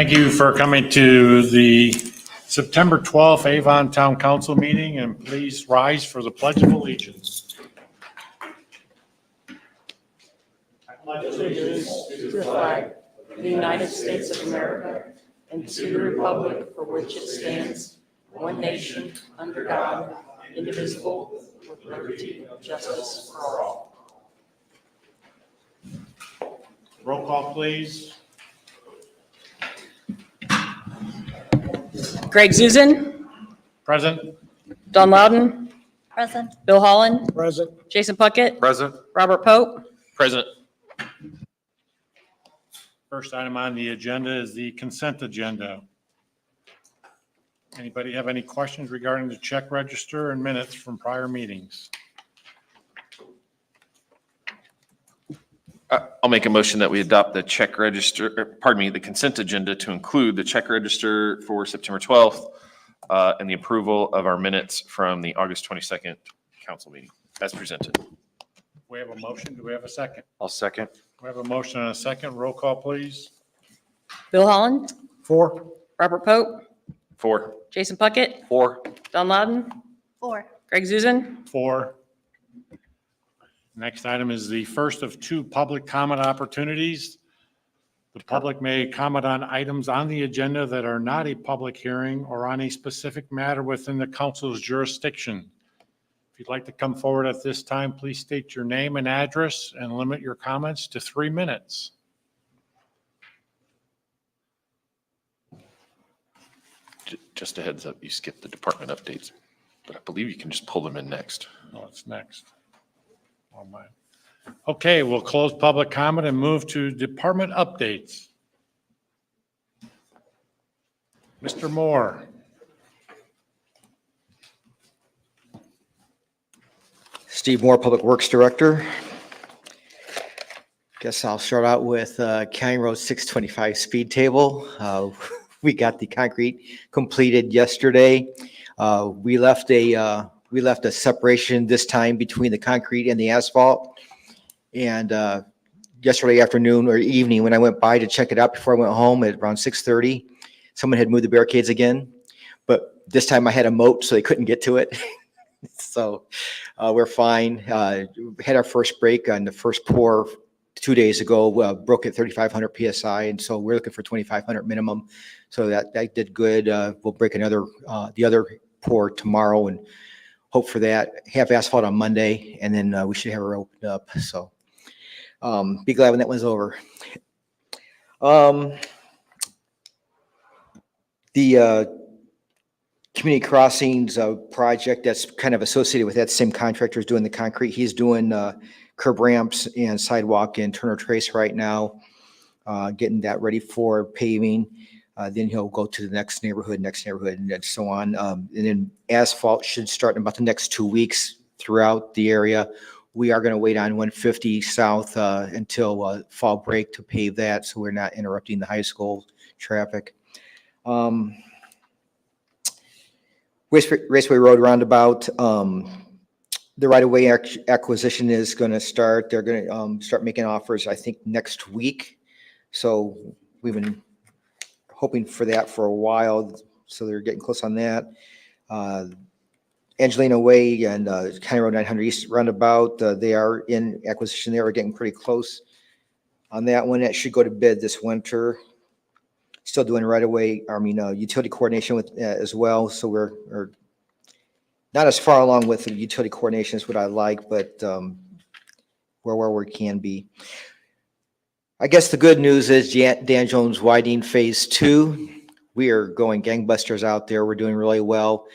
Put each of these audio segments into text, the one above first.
Thank you for coming to the September 12th Avon Town Council meeting, and please rise for the Pledge of Allegiance. I pledge allegiance To the flag of the United States of America and to the republic for which it stands, one nation, under God, indivisible, with liberty and justice for all. Roll call, please. Greg Zuzen, Present. Don Loudon, Present. Bill Holland, Present. Jason Puckett, Present. Robert Pope. Present. First item on the agenda is the consent agenda. Anybody have any questions regarding the check register and minutes from prior meetings? I'll make a motion that we adopt the check register, the consent agenda to include the check register for September 12th and the approval of our minutes from the August 22nd council meeting as presented. We have a motion. Do we have a second? I'll second. We have a motion and a second. Roll call, please. Bill Holland, 4. Robert Pope, 4. Jason Puckett, 4. Don Loudon, 4. Greg Zuzen. 4. Next item is the first of 2 public comment opportunities. The public may comment on items on the agenda that are not a public hearing or on a specific matter within the council's jurisdiction. If you'd like to come forward at this time, please state your name and address and limit your comments to 3 minutes. Just a heads up, you skipped the department updates, but I believe you can just pull them in next. Oh, it's next. Oh, my. Okay, we'll close public comment and move to department updates. Mr. Moore. Steve Moore, Public Works Director. Guess I'll start out with County Road 625 speed table. We got the concrete completed yesterday. We left a separation this time between the concrete and the asphalt. And yesterday afternoon or evening, when I went by to check it out before I went home at around 6:30, someone had moved the barricades again. But this time I had a moat, so they couldn't get to it. So we're fine. We had our first break on the first pour 2 days ago, broke at 3,500 PSI. And so we're looking for 2,500 minimum. So that did good. We'll break the other pour tomorrow and hope for that. Have asphalt on Monday, and then we should have her opened up. So be glad when that one's over. The community crossings project that's kind of associated with that same contractor is doing the concrete. He's doing curb ramps and sidewalk in Turner Trace right now, getting that ready for paving. Then he'll go to the next neighborhood, and so on. And then asphalt should start in about the next 2 weeks throughout the area. We are going to wait on 150 South until fall break to pave that, so we're not interrupting the high school traffic. Raceway Road roundabout, the right-of-way acquisition is going to start. They're going to start making offers, I think, next week. So we've been hoping for that for a while. So they're getting close on that. Angelina Way and County Road 900 East roundabout, they are in acquisition there. We're getting pretty close on that one. That should go to bid this winter. Still doing right-of-way, utility coordination with as well. So we're not as far along with the utility coordination as what I like, but we're where we can be. I guess the good news is Dan Jones widening phase 2. We are going gangbusters out there. We're doing really well.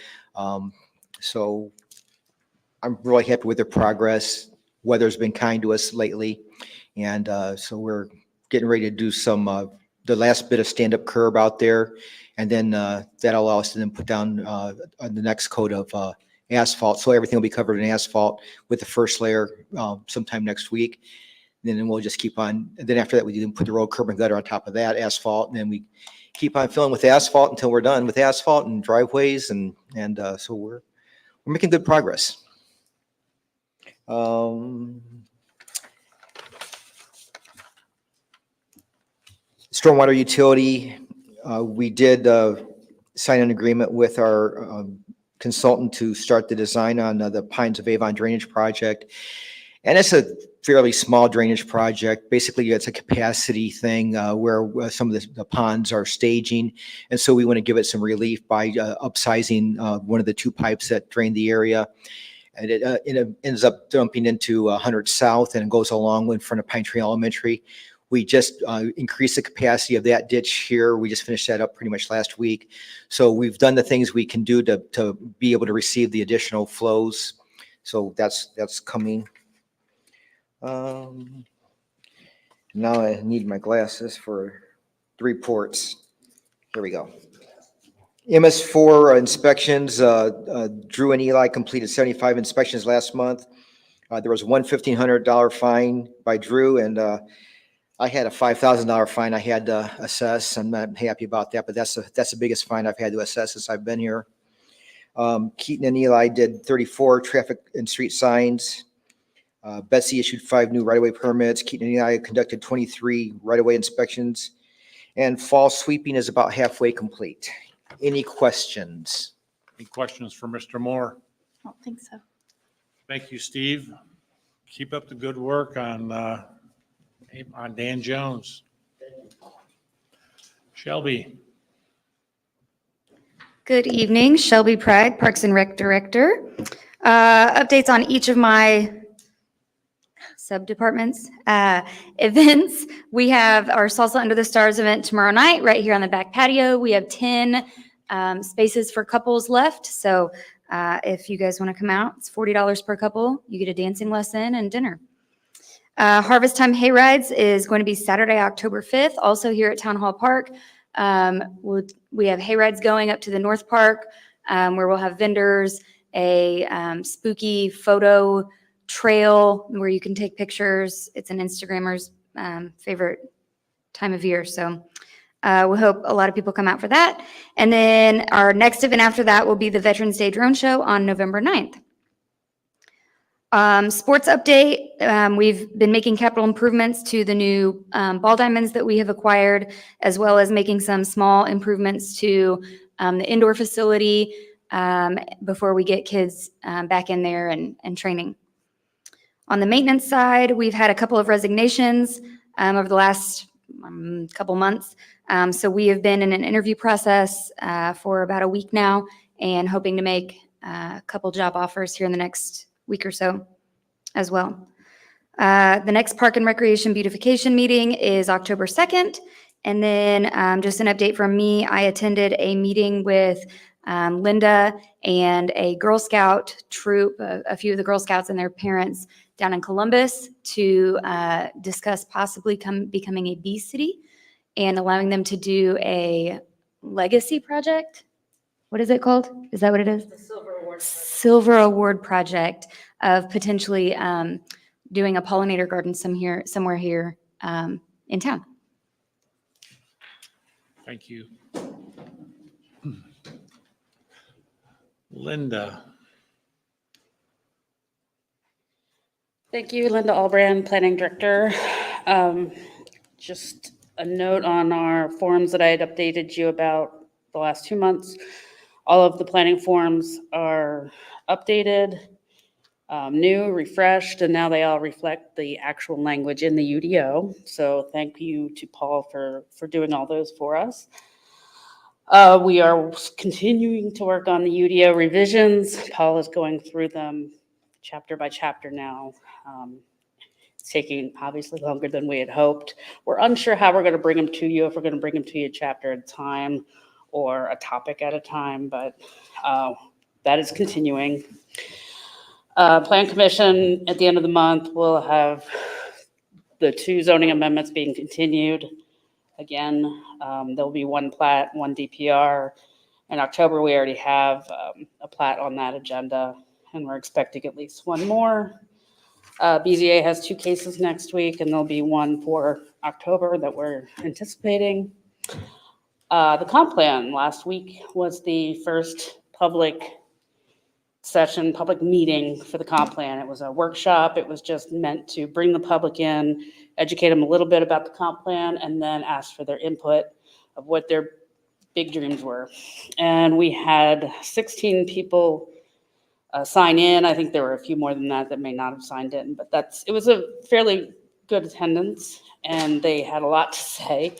So I'm really happy with the progress. Weather's been kind to us lately. And so we're getting ready to do some, the last bit of stand-up curb out there. And then that'll allow us to then put down the next coat of asphalt. So everything will be covered in asphalt with the first layer sometime next week. And then we'll just keep on. And then after that, we then put the road curb and gutter on top of that asphalt. And then we keep on filling with asphalt until we're done with asphalt and driveways. And so we're making good progress. Stormwater utility, We did sign an agreement with our consultant to start the design on the Pines of Avon drainage project. And it's a fairly small drainage project. Basically, it's a capacity thing where some of the ponds are staging. And so we want to give it some relief by upsizing one of the 2 pipes that drain the area. And it ends up dumping into 100 South and goes along in front of Pine Tree Elementary. We just increased the capacity of that ditch here. We just finished that up pretty much last week. So we've done the things we can do to be able to receive the additional flows. So that's coming. Now I need my glasses for the reports. Here we go. MS4 inspections, Drew and Eli completed 75 inspections last month. There was one $1,500 fine by Drew, and I had a $5,000 fine I had to assess. I'm not happy about that, but that's the biggest fine I've had to assess since I've been here. Keaton and Eli did 34 traffic and street signs. Betsy issued 5 new right-of-way permits. Keaton and Eli conducted 23 right-of-way inspections. And fall sweeping is about halfway complete. Any questions? Any questions for Mr. Moore? I don't think so. Thank you, Steve. Keep up the good work on Dan Jones. Shelby. Good evening, Shelby Pride, Parks and Rec Director. Updates on each of my sub-departments. Events, we have our Salsa Under the Stars event tomorrow night right here on the back patio. We have 10 spaces for couples left. So if you guys want to come out, it's $40 per couple. You get a dancing lesson and dinner. Harvest Time Hay Rides is going to be Saturday, October 5th, also here at Town Hall Park. We have hay rides going up to the North Park where we'll have vendors, a spooky photo trail where you can take pictures. It's an Instagrammer's favorite time of year. So we hope a lot of people come out for that. And then our next event after that will be the Veterans Day Drone Show on November 9th. Sports update, we've been making capital improvements to the new ball diamonds that we have acquired, as well as making some small improvements to the indoor facility before we get kids back in there and training. On the maintenance side, we've had a couple of resignations over the last couple months. So we have been in an interview process for about a week now and hoping to make a couple job offers here in the next week or so as well. The next Park and Recreation Beautification meeting is October 2nd. And then just an update from me, I attended a meeting with Linda and a Girl Scout troop, a few of the Girl Scouts and their parents down in Columbus to discuss possibly becoming a bee city and allowing them to do a legacy project. What is it called? Is that what it is? The Silver Award. Silver Award project of potentially doing a pollinator garden somewhere here in town. Thank you. Linda. Thank you, Linda Albrand, Planning Director. Just a note on our forms that I had updated you about the last 2 months. All of the planning forms are updated, new, refreshed, and now they all reflect the actual language in the UDO. So thank you to Paul for doing all those for us. We are continuing to work on the UDO revisions. Paul is going through them chapter by chapter now. It's taking obviously longer than we had hoped. We're unsure how we're going to bring them to you, if we're going to bring them to you a chapter at a time or a topic at a time, but that is continuing. Plan Commission at the end of the month will have the 2 zoning amendments being continued. Again, there'll be 1 plat, 1 DPR. In October, we already have a plat on that agenda, and we're expecting at least 1 more. BZA has 2 cases next week, and there'll be 1 for October that we're anticipating. The comp plan last week was the first public session, public meeting for the comp plan. It was a workshop. It was just meant to bring the public in, educate them a little bit about the comp plan, and then ask for their input of what their big dreams were. And we had 16 people sign in. I think there were a few more than that that may not have signed in, but it was a fairly good attendance, and they had a lot to say.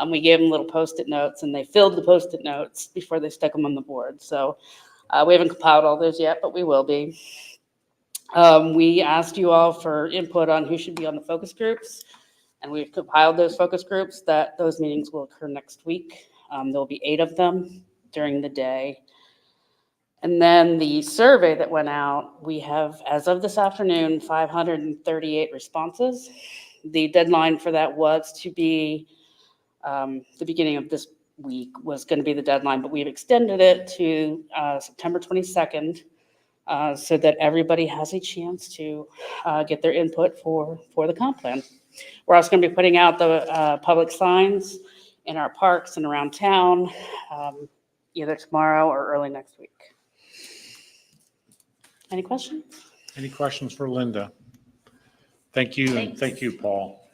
We gave them little Post-it notes, and they filled the Post-it notes before they stuck them on the board. So we haven't compiled all those yet, but we will be. We asked you all for input on who should be on the focus groups, and we've compiled those focus groups. Those meetings will occur next week. There'll be 8 of them during the day. And then the survey that went out, we have, as of this afternoon, 538 responses. The deadline for that was to be the beginning of this week was going to be the deadline, but we've extended it to September 22nd so that everybody has a chance to get their input for the comp plan. We're also going to be putting out the public signs in our parks and around town either tomorrow or early next week. Any questions? Any questions for Linda? Thank you, and Thanks. thank you, Paul.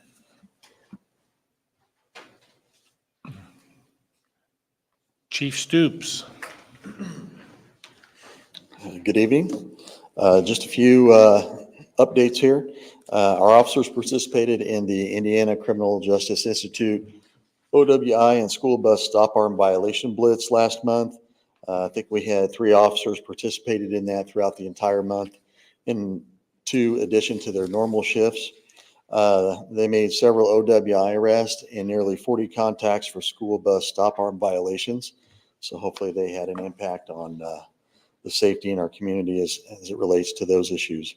Chief Stoops. Good evening. Just a few updates here. Our officers participated in the Indiana Criminal Justice Institute OWI and school bus stop arm violation blitz last month. I think we had 3 officers participated in that throughout the entire month, in addition to their normal shifts. They made several OWI arrests and nearly 40 contacts for school bus stop arm violations. So hopefully they had an impact on the safety in our community as it relates to those issues.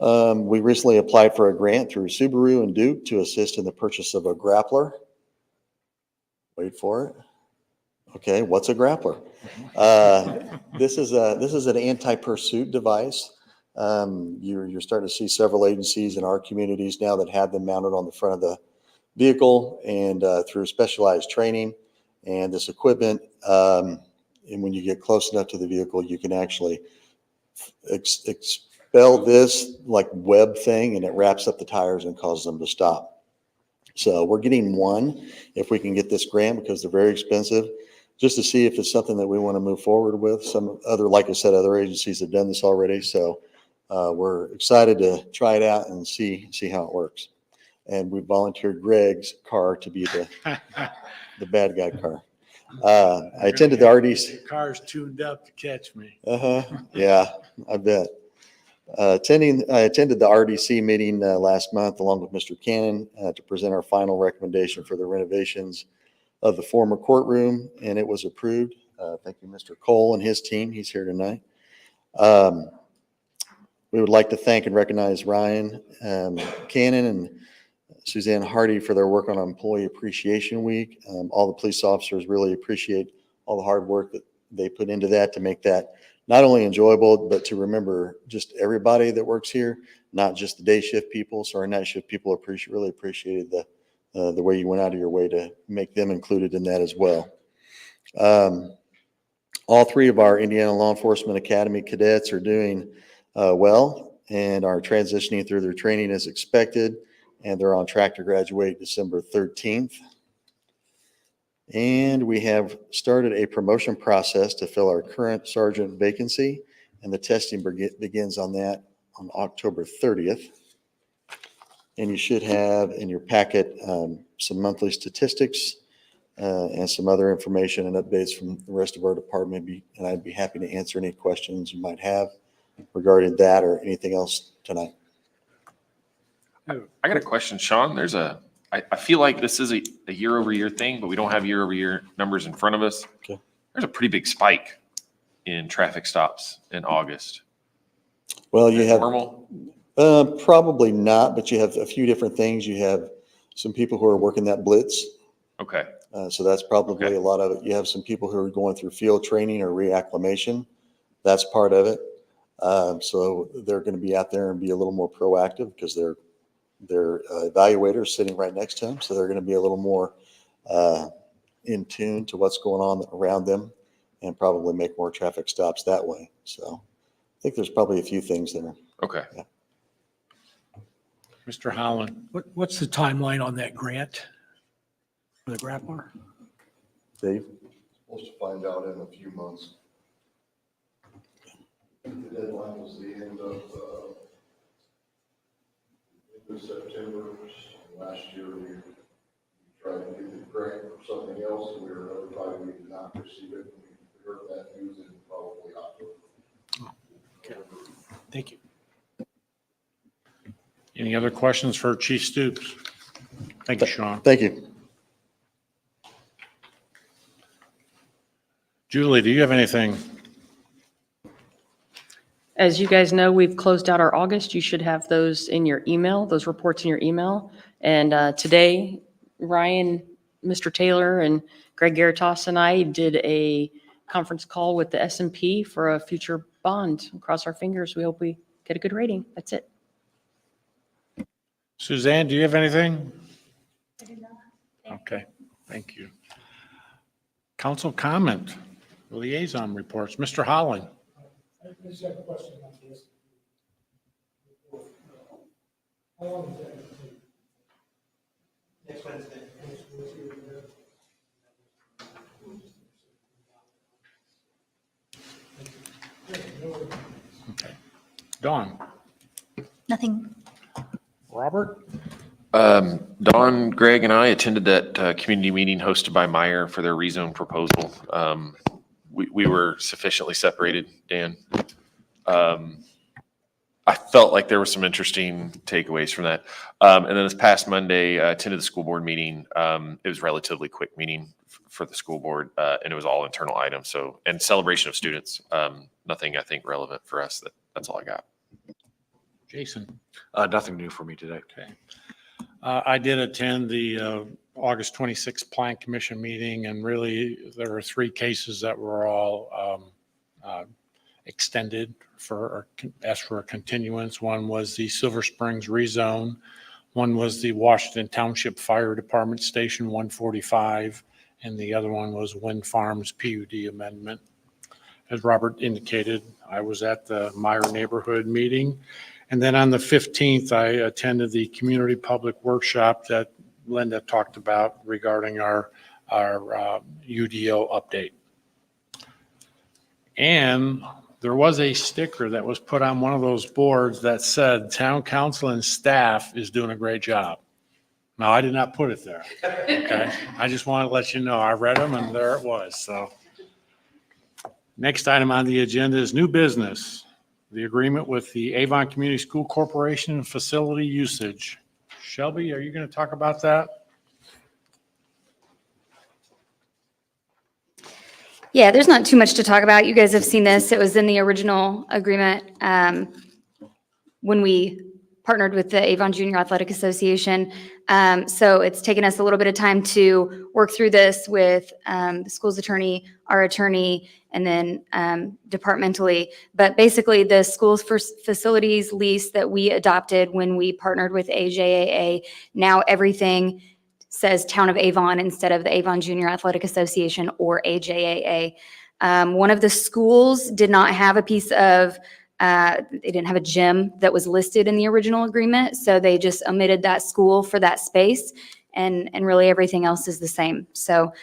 We recently applied for a grant through Subaru and Duke to assist in the purchase of a grappler. Wait for it. Okay, what's a grappler? This is an anti-pursuit device. You're starting to see several agencies in our communities now that have them mounted on the front of the vehicle, and through specialized training and this equipment. And when you get close enough to the vehicle, you can actually expel this like web thing, and it wraps up the tires and causes them to stop. So we're getting one if we can get this grant, because they're very expensive, just to see if it's something that we want to move forward with. Some other, like I said, other agencies have done this already. So we're excited to try it out and see how it works. And we volunteered Greg's car to be the bad guy car. I attended the RDC. The car's tuned up to catch me. Yeah, I bet. I attended the RDC meeting last month along with Mr. Cannon to present our final recommendation for the renovations of the former courtroom, and it was approved. Thank you, Mr. Cole and his team. He's here tonight. We would like to thank and recognize Ryan Cannon and Suzanne Hardy for their work on Employee Appreciation Week. All the police officers really appreciate all the hard work that they put into that to make that not only enjoyable, but to remember just everybody that works here, not just the day shift people. So our night shift people really appreciated the way you went out of your way to make them included in that as well. All 3 of our Indiana Law Enforcement Academy cadets are doing well and are transitioning through their training as expected, and they're on track to graduate December 13th. And we have started a promotion process to fill our current sergeant vacancy, and the testing begins on that on October 30th. And you should have in your packet some monthly statistics and some other information and updates from the rest of our department. And I'd be happy to answer any questions you might have regarding that or anything else tonight. I got a question, Sean. I feel like this is a year-over-year thing, but we don't have year-over-year numbers in front of us. Okay. There's a pretty big spike in traffic stops in August. Well, you have Normal? probably not, but you have a few different things. You have some people who are working that blitz. Okay. So that's probably a lot of it. You have some people who are going through field training or reacclimation. That's part of it. So they're going to be out there and be a little more proactive because their evaluator is sitting right next to them. So they're going to be a little more in tune to what's going on around them and probably make more traffic stops that way. So I think there's probably a few things there. Okay. Yeah. Mr. Holland. What's the timeline on that grant for the grappler? Dave? Supposed to find out in a few months. The deadline was the end of September. Last year, we tried to get the grant for something else, and we were notified we did not receive it. We heard that news in probably October. Okay. Thank you. Any other questions for Chief Stoops? Thank you, Sean. Thank you. Julie, do you have anything? As you guys know, we've closed out our August. You should have those in your email, those reports in your email. And today, Ryan, Mr. Taylor, and Greg Garitas and I did a conference call with the S&P for a future bond. Cross our fingers. We hope we get a good rating. That's it. Suzanne, do you have anything? I do not. Okay, thank you. Council comment, liaison reports. Mr. Holland. I just have a question on this. How long is that going to take? Next Wednesday. Okay. Dawn. Nothing. Robert? Don, Greg, and I attended that community meeting hosted by Meyer for their rezone proposal. We were sufficiently separated, Dan. I felt like there were some interesting takeaways from that. And then this past Monday, I attended the school board meeting. It was a relatively quick meeting for the school board, and it was all internal items. So, and celebration of students. Nothing, I think, relevant for us. That's all I got. Jason? Nothing new for me today. Okay. I did attend the August 26th Plan Commission meeting, and really there were 3 cases that were all extended or asked for a continuance. One was the Silver Springs rezone. One was the Washington Township Fire Department Station 145, and the other one was Wind Farms PUD amendment. As Robert indicated, I was at the Meyer neighborhood meeting. And then on the 15th, I attended the community public workshop that Linda talked about regarding our UDO update. And there was a sticker that was put on one of those boards that said, "Town council and staff is doing a great job." Now, I did not put it there. Okay. I just want to let you know, I read them and there it was. So next item on the agenda is new business. The agreement with the Avon Community School Corporation and facility usage. Shelby, are you going to talk about that? Yeah, there's not too much to talk about. You guys have seen this. It was in the original agreement when we partnered with the Avon Junior Athletic Association. So it's taken us a little bit of time to work through this with the school's attorney, our attorney, and then departmentally. But basically, the school's first facilities lease that we adopted when we partnered with AJAA, now everything says Town of Avon instead of the Avon Junior Athletic Association or AJAA. One of the schools did not have a piece of they didn't have a gym that was listed in the original agreement, so they just omitted that school for that space, and really everything else is the same. So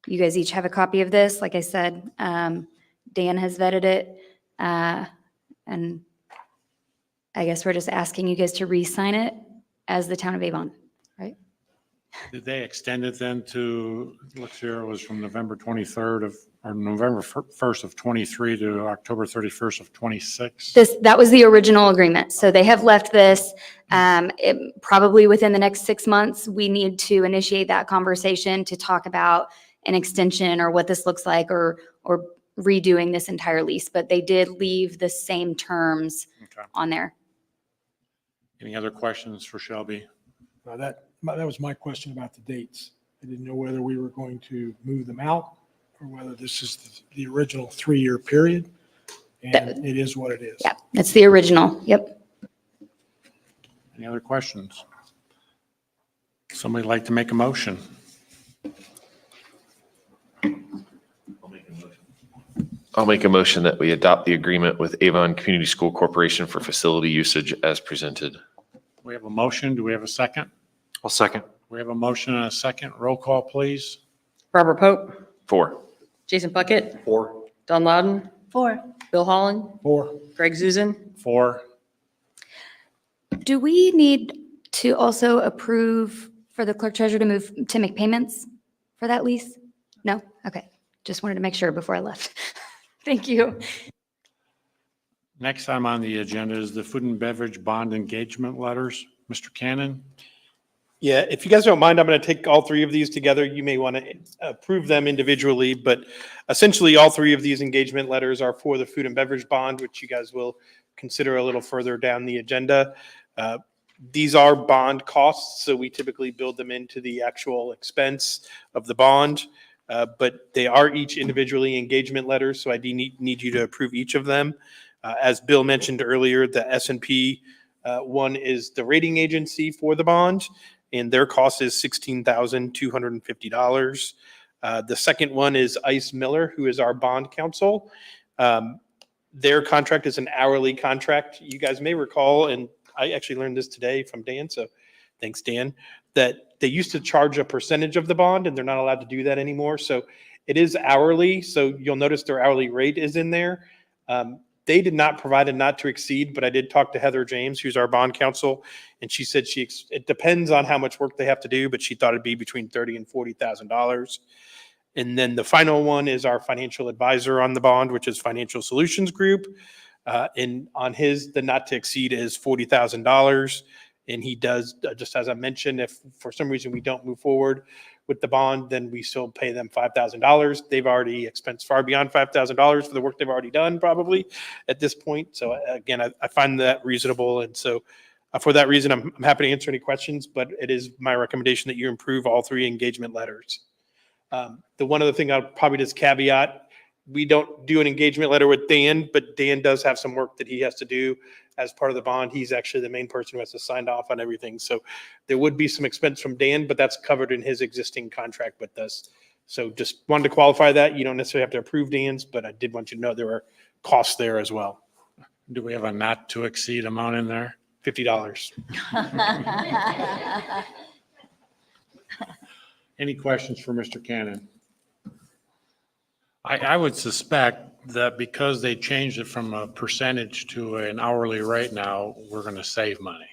you guys each have a copy of this. Like I said, Dan has vetted it, and I guess we're just asking you guys to re-sign it as the Town of Avon, right? Did they extend it then to, looks here, it was from November 23rd or November 1st of 23 to October 31st of 26? That was the original agreement. So they have left this. Probably within the next 6 months, we need to initiate that conversation to talk about an extension or what this looks like, or redoing this entire lease. But they did leave the same terms Okay. on there. Any other questions for Shelby? That was my question about the dates. I didn't know whether we were going to move them out or whether this is the original 3-year period. And it is what it is. Yeah, that's the original. Yep. Any other questions? Somebody like to make a motion? I'll make a motion that we adopt the agreement with Avon Community School Corporation for facility usage as presented. We have a motion. Do we have a second? I'll second. We have a motion and a second. Roll call, please. Robert Pope, 4. Jason Puckett, 4. Don Loudon, 4. Bill Holland, 4. Greg Zuzen, 4. Do we need to also approve for the clerk treasurer to make payments for that lease? No? Okay. Just wanted to make sure before I left. Thank you. Next item on the agenda is the food and beverage bond engagement letters. Mr. Cannon? Yeah, if you guys don't mind, I'm going to take all three of these together. You may want to approve them individually, but essentially all three of these engagement letters are for the food and beverage bond, which you guys will consider a little further down the agenda. These are bond costs, so we typically build them into the actual expense of the bond, but they are each individually engagement letters, so I do need you to approve each of them. As Bill mentioned earlier, the S&P one is the rating agency for the bond, and their cost is $16,250. The second one is Ice Miller, who is our bond counsel. Their contract is an hourly contract. You guys may recall, and I actually learned this today from Dan, so thanks, Dan, that they used to charge a percentage of the bond, and they're not allowed to do that anymore. So it is hourly, so you'll notice their hourly rate is in there. They did not provide a not to exceed, but I did talk to Heather James, who's our bond counsel, and she said it depends on how much work they have to do, but she thought it'd be between $30,000 and $40,000. And then the final one is our financial advisor on the bond, which is Financial Solutions Group. And on his, the not to exceed is $40,000. And he does, just as I mentioned, if for some reason we don't move forward with the bond, then we still pay them $5,000. They've already expensed far beyond $5,000 for the work they've already done probably at this point. So again, I find that reasonable. And so for that reason, I'm happy to answer any questions, but it is my recommendation that you improve all three engagement letters. The one other thing I'll probably just caveat, we don't do an engagement letter with Dan, but Dan does have some work that he has to do as part of the bond. He's actually the main person who has to sign off on everything. So there would be some expense from Dan, but that's covered in his existing contract with us. So just wanted to qualify that. You don't necessarily have to approve Dan's, but I did want you to know there are costs there as well. Do we have a not to exceed amount in there? $50. Any questions for Mr. Cannon? I would suspect that because they changed it from a percentage to an hourly rate now, we're going to save money.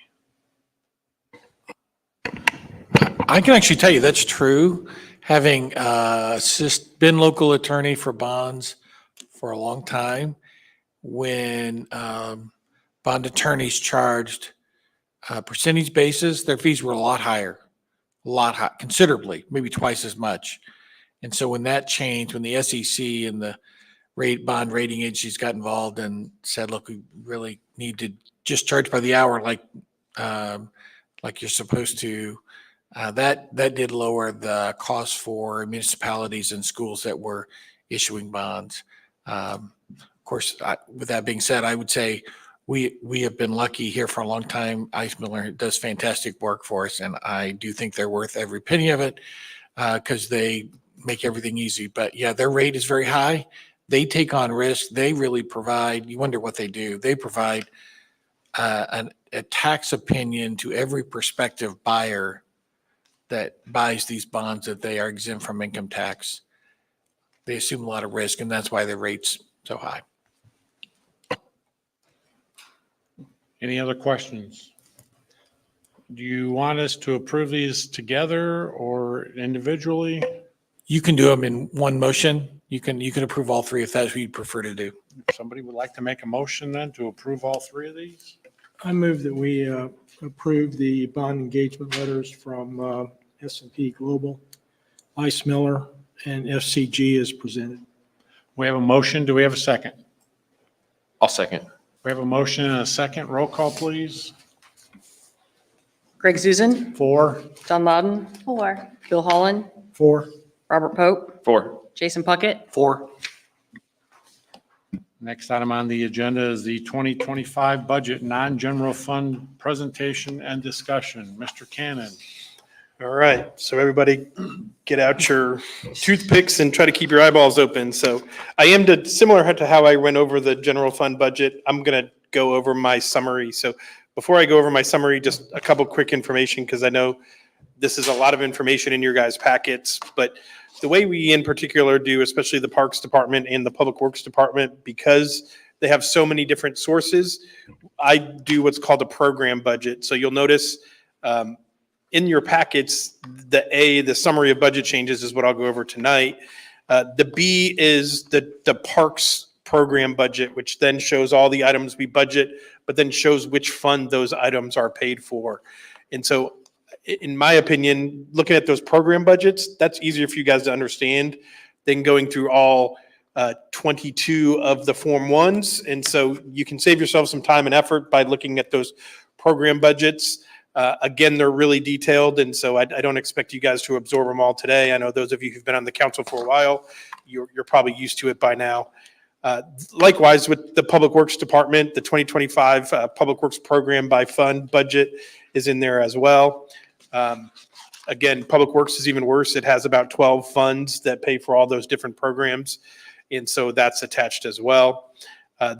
I can actually tell you that's true. Having been local attorney for bonds for a long time, when bond attorneys charged percentage basis, their fees were a lot higher, considerably, maybe twice as much. And so when that changed, when the SEC and the bond rating agencies got involved and said, look, we really need to just charge by the hour like you're supposed to, that did lower the cost for municipalities and schools that were issuing bonds. Of course, with that being said, I would say we have been lucky here for a long time. Ice Miller does fantastic work for us, and I do think they're worth every penny of it because they make everything easy. But yeah, their rate is very high. They take on risk. They really provide, you wonder what they do. They provide a tax opinion to every prospective buyer that buys these bonds that they are exempt from income tax. They assume a lot of risk, and that's why their rate's so high. Any other questions? Do you want us to approve these together or individually? You can do them in one motion. You can approve all three if that's what you'd prefer to do. If somebody would like to make a motion then to approve all three of these? I move that we approve the bond engagement letters from S&P Global, Ice Miller, and FCG as presented. We have a motion. Do we have a second? I'll second. We have a motion and a second. Roll call, please. Greg Zuzen, 4. Don Loudon, 4. Bill Holland, 4. Robert Pope, 4. Jason Puckett, 4. Next item on the agenda is the 2025 budget non-general fund presentation and discussion. Mr. Cannon. All right, so everybody get out your toothpicks and try to keep your eyeballs open. So I am similar to how I went over the general fund budget. I'm going to go over my summary. So before I go over my summary, just a couple quick information because I know This is a lot of information in your guys' packets, but the way we in particular do, especially the Parks Department and the Public Works Department, because they have so many different sources, I do what's called a program budget. So you'll notice in your packets, the summary of budget changes is what I'll go over tonight. The B is the Parks program budget, which then shows all the items we budget, but then shows which fund those items are paid for. And so in my opinion, looking at those program budgets, that's easier for you guys to understand than going through all 22 of the Form 1s. And so you can save yourself some time and effort by looking at those program budgets. Again, they're really detailed, and so I don't expect you guys to absorb them all today. I know those of you who've been on the council for a while, you're probably used to it by now. Likewise, with the Public Works Department, the 2025 Public Works Program by Fund budget is in there as well. Again, Public Works is even worse. It has about 12 funds that pay for all those different programs, and so that's attached as well.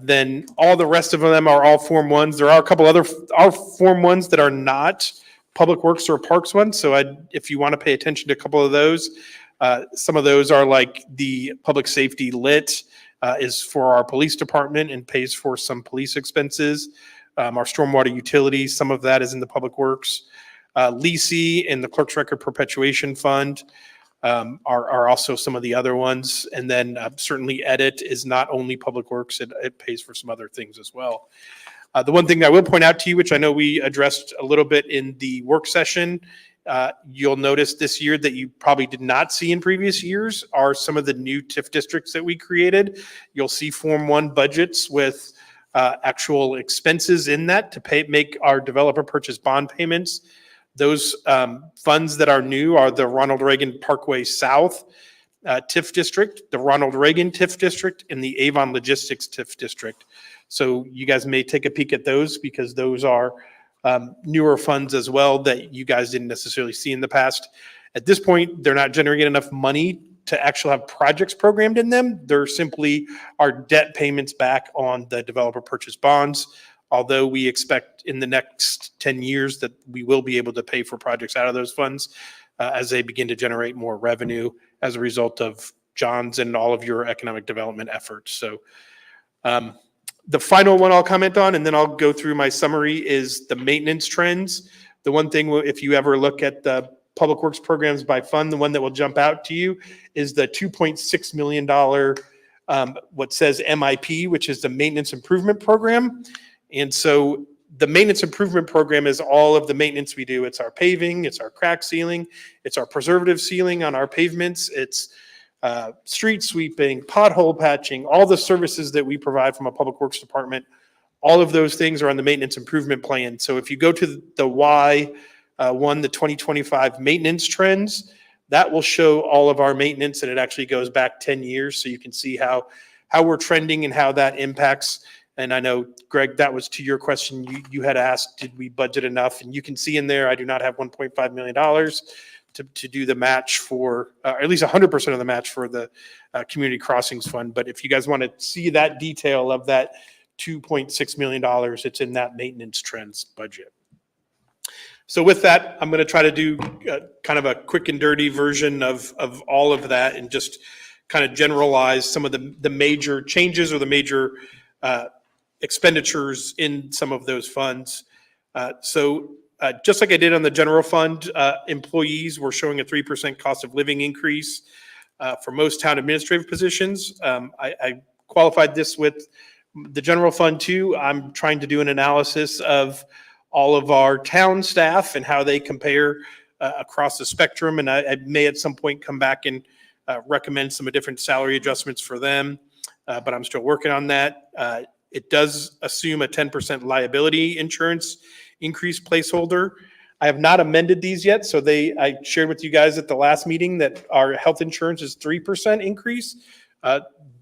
Then all the rest of them are all Form 1s. There are a couple other Form 1s that are not Public Works or Parks ones. So if you want to pay attention to a couple of those, some of those are like the Public Safety Lit is for our police department and pays for some police expenses. Our stormwater utilities, some of that is in the Public Works. Leasey and the Clerk's Record Perpetuation Fund are also some of the other ones. And then certainly Edit is not only Public Works, it pays for some other things as well. The one thing I will point out to you, which I know we addressed a little bit in the work session, you'll notice this year that you probably did not see in previous years are some of the new TIF districts that we created. You'll see Form 1 budgets with actual expenses in that to make our developer purchase bond payments. Those funds that are new are the Ronald Reagan Parkway South TIF district, the Ronald Reagan TIF district, and the Avon Logistics TIF district. So you guys may take a peek at those because those are newer funds as well that you guys didn't necessarily see in the past. At this point, they're not generating enough money to actually have projects programmed in them. They're simply our debt payments back on the developer purchase bonds. Although we expect in the next 10 years that we will be able to pay for projects out of those funds as they begin to generate more revenue as a result of John's and all of your economic development efforts. So the final one I'll comment on, and then I'll go through my summary, is the maintenance trends. The one thing, if you ever look at the Public Works programs by fund, the one that will jump out to you is the $2.6 million, what says MIP, which is the Maintenance Improvement Program. And so the maintenance improvement program is all of the maintenance we do. It's our paving, it's our crack sealing, it's our preservative sealing on our pavements, it's street sweeping, pothole patching, all the services that we provide from a Public Works department. All of those things are on the maintenance improvement plan. So if you go to the Y1, the 2025 maintenance trends, that will show all of our maintenance, and it actually goes back 10 years. So you can see how we're trending and how that impacts. And I know, Greg, that was to your question. You had asked, did we budget enough? And you can see in there, I do not have $1.5 million to do the match for, at least 100% of the match for the Community Crossings Fund. But if you guys want to see that detail of that $2.6 million, it's in that maintenance trends budget. So with that, I'm going to try to do kind of a quick and dirty version of all of that and just kind of generalize some of the major changes or the major expenditures in some of those funds. So just like I did on the general fund, employees were showing a 3% cost of living increase for most town administrative positions. I qualified this with the general fund too. I'm trying to do an analysis of all of our town staff and how they compare across the spectrum. And I may at some point come back and recommend some different salary adjustments for them, but I'm still working on that. It does assume a 10% liability insurance increase placeholder. I have not amended these yet. So I shared with you guys at the last meeting that our health insurance is 3% increase.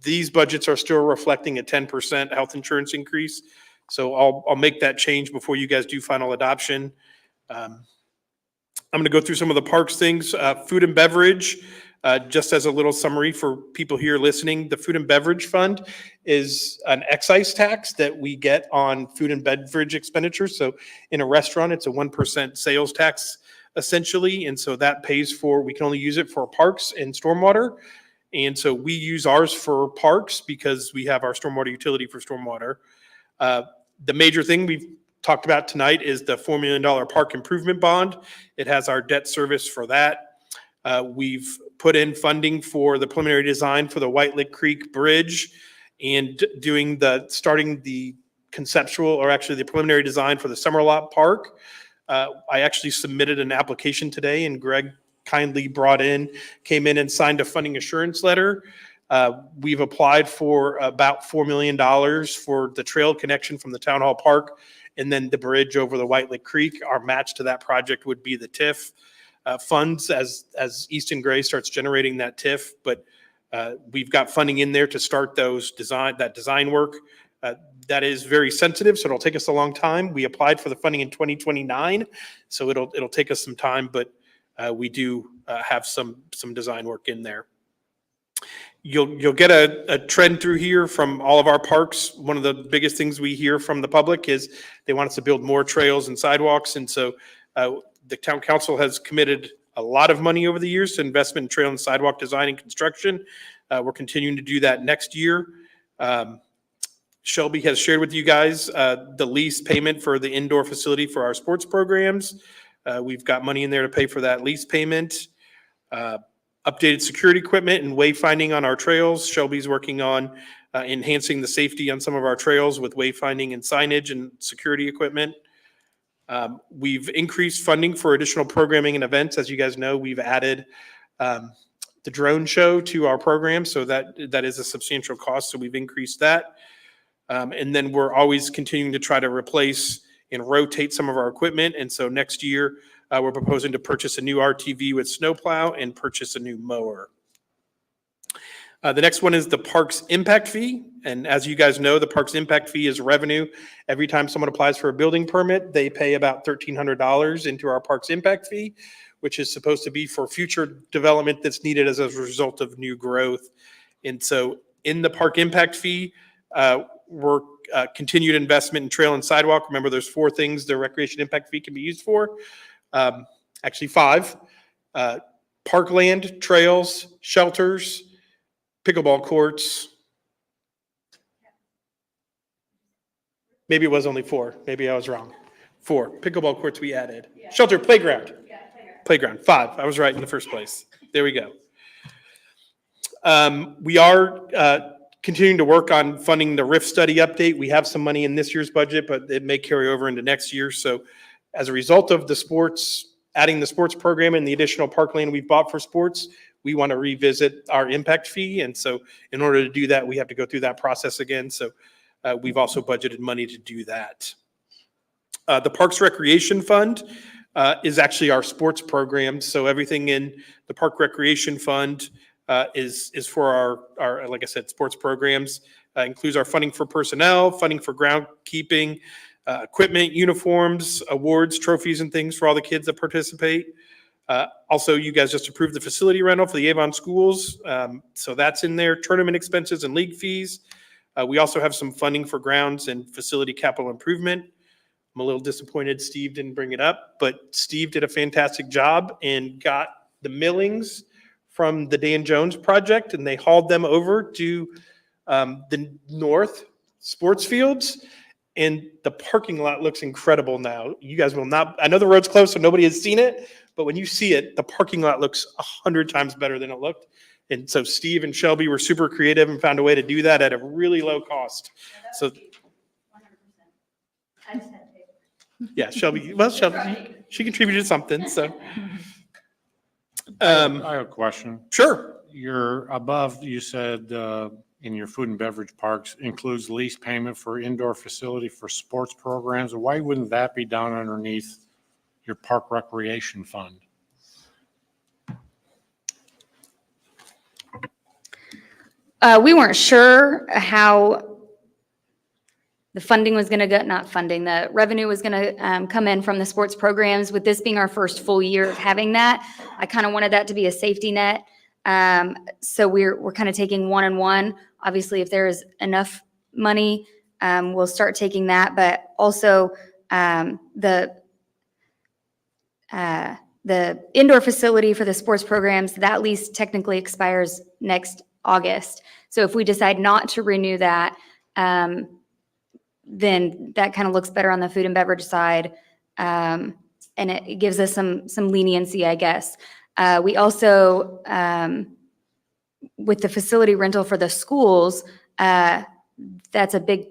These budgets are still reflecting a 10% health insurance increase. So I'll make that change before you guys do final adoption. I'm going to go through some of the parks things. Food and beverage, just as a little summary for people here listening, the food and beverage fund is an excise tax that we get on food and beverage expenditures. So in a restaurant, it's a 1% sales tax essentially. And so that pays for, we can only use it for parks and stormwater. And so we use ours for parks because we have our stormwater utility for stormwater. The major thing we've talked about tonight is the $4 million park improvement bond. It has our debt service for that. We've put in funding for the preliminary design for the White Lick Creek Bridge and starting the conceptual, or actually the preliminary design for the Summerlot Park. I actually submitted an application today, and Greg kindly came in and signed a funding assurance letter. We've applied for about $4 million for the trail connection from the Town Hall Park and then the bridge over the White Lick Creek. Our match to that project would be the TIF funds as Easton Gray starts generating that TIF. But we've got funding in there to start that design work. That is very sensitive, so it'll take us a long time. We applied for the funding in 2029, so it'll take us some time, but we do have some design work in there. You'll get a trend through here from all of our parks. One of the biggest things we hear from the public is they want us to build more trails and sidewalks, and so the town council has committed a lot of money over the years to investment in trail and sidewalk design and construction. We're continuing to do that next year. Shelby has shared with you guys the lease payment for the indoor facility for our sports programs. We've got money in there to pay for that lease payment. Updated security equipment and wayfinding on our trails. Shelby's working on enhancing the safety on some of our trails with wayfinding and signage and security equipment. We've increased funding for additional programming and events. As you guys know, we've added the drone show to our program, so that is a substantial cost, so we've increased that. And then we're always continuing to try to replace and rotate some of our equipment. And so next year, we're proposing to purchase a new RTV with snowplow and purchase a new mower. The next one is the Parks Impact Fee. And as you guys know, the Parks Impact Fee is revenue. Every time someone applies for a building permit, they pay about $1,300 into our Parks Impact Fee, which is supposed to be for future development that's needed as a result of new growth. And so in the Park Impact Fee, we're continued investment in trail and sidewalk. Remember, there's 4 things the recreation impact fee can be used for. Actually 5. Parkland, trails, shelters, pickleball courts. Maybe it was only 4. Maybe I was wrong. 4. Pickleball courts we added. Yeah. Shelter, playground. Yeah, playground. 5. I was right in the first place. There we go. We are continuing to work on funding the RIF study update. We have some money in this year's budget, but it may carry over into next year. So as a result of adding the sports program and the additional parkland we've bought for sports, we want to revisit our impact fee. And so in order to do that, we have to go through that process again. So we've also budgeted money to do that. The Parks Recreation Fund is actually our sports program. So everything in the Park Recreation Fund is for our, like I said, sports programs. Includes our funding for personnel, funding for groundkeeping, equipment, uniforms, awards, trophies, and things for all the kids that participate. Also, you guys just approved the facility rental for the Avon schools. So that's in there. Tournament expenses and league fees. We also have some funding for grounds and facility capital improvement. I'm a little disappointed Steve didn't bring it up, but Steve did a fantastic job and got the millings from the Dan Jones project, and they hauled them over to the north sports fields, and the parking lot looks incredible now. You guys will not, I know the road's closed, so nobody has seen it, but when you see it, the parking lot looks 100 times better than it looked. And so Steve and Shelby were super creative and found a way to do that at a really low cost. So, yeah, Shelby, she contributed something, so. I have a question. Sure. You're above, you said in your food and beverage parks includes lease payment for indoor facility for sports programs. Why wouldn't that be down underneath your park recreation fund? We weren't sure how the funding was going to go, not funding, the revenue was going to come in from the sports programs. With this being our first full year of having that, I kind of wanted that to be a safety net. So we're kind of taking 1 and 1. Obviously, if there is enough money, we'll start taking that. But also the the indoor facility for the sports programs, that lease technically expires next August. So if we decide not to renew that, then that kind of looks better on the food and beverage side. And it gives us some leniency, I guess. We also, with the facility rental for the schools, that's a big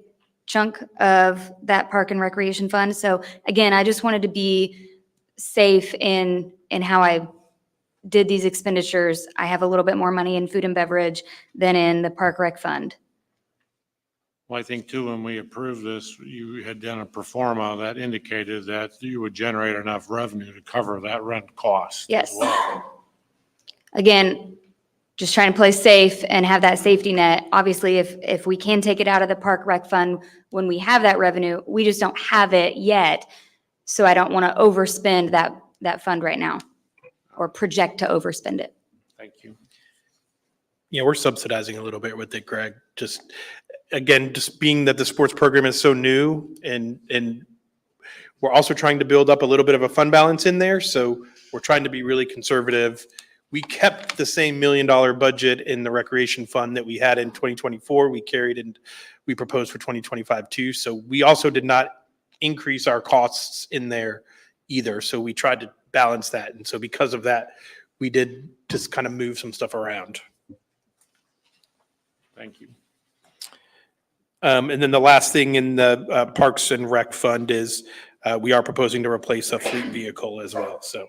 chunk of that park and recreation fund. So again, I just wanted to be safe in how I did these expenditures. I have a little bit more money in food and beverage than in the park rec fund. Well, I think too, when we approved this, you had done a pro forma that indicated that you would generate enough revenue to cover that rent cost. Yes. As well. Again, just trying to play safe and have that safety net. Obviously, if we can take it out of the park rec fund when we have that revenue, we just don't have it yet. So I don't want to overspend that fund right now or project to overspend it. Thank you. Yeah, we're subsidizing a little bit with it, Greg. Just, again, just being that the sports program is so new and we're also trying to build up a little bit of a fund balance in there. So we're trying to be really conservative. We kept the same $1 million budget in the recreation fund that we had in 2024. We carried and we proposed for 2025 too. So we also did not increase our costs in there either. So we tried to balance that. And so because of that, we did just kind of move some stuff around. Thank you. And then the last thing in the Parks and Rec Fund is we are proposing to replace a fleet vehicle as well. So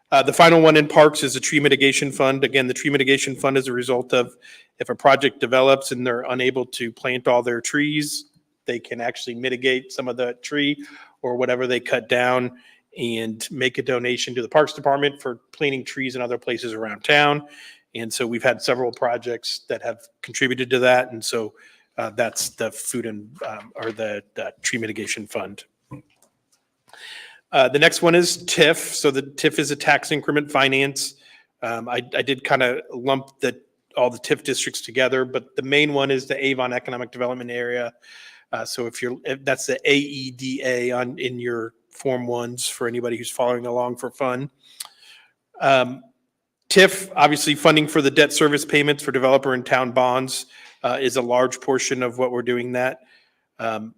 the final one in Parks is the tree mitigation fund. Again, the tree mitigation fund is a result of if a project develops and they're unable to plant all their trees, they can actually mitigate some of the tree or whatever they cut down and make a donation to the Parks Department for planting trees in other places around town. And so we've had several projects that have contributed to that. And so that's the food and or the tree mitigation fund. The next one is TIF. So the TIF is a tax increment finance. I did kind of lump all the TIF districts together, but the main one is the Avon Economic Development Area. So if that's the AEDA in your Form 1s for anybody who's following along for fun. TIF, obviously funding for the debt service payments for developer and town bonds is a large portion of what we're doing that.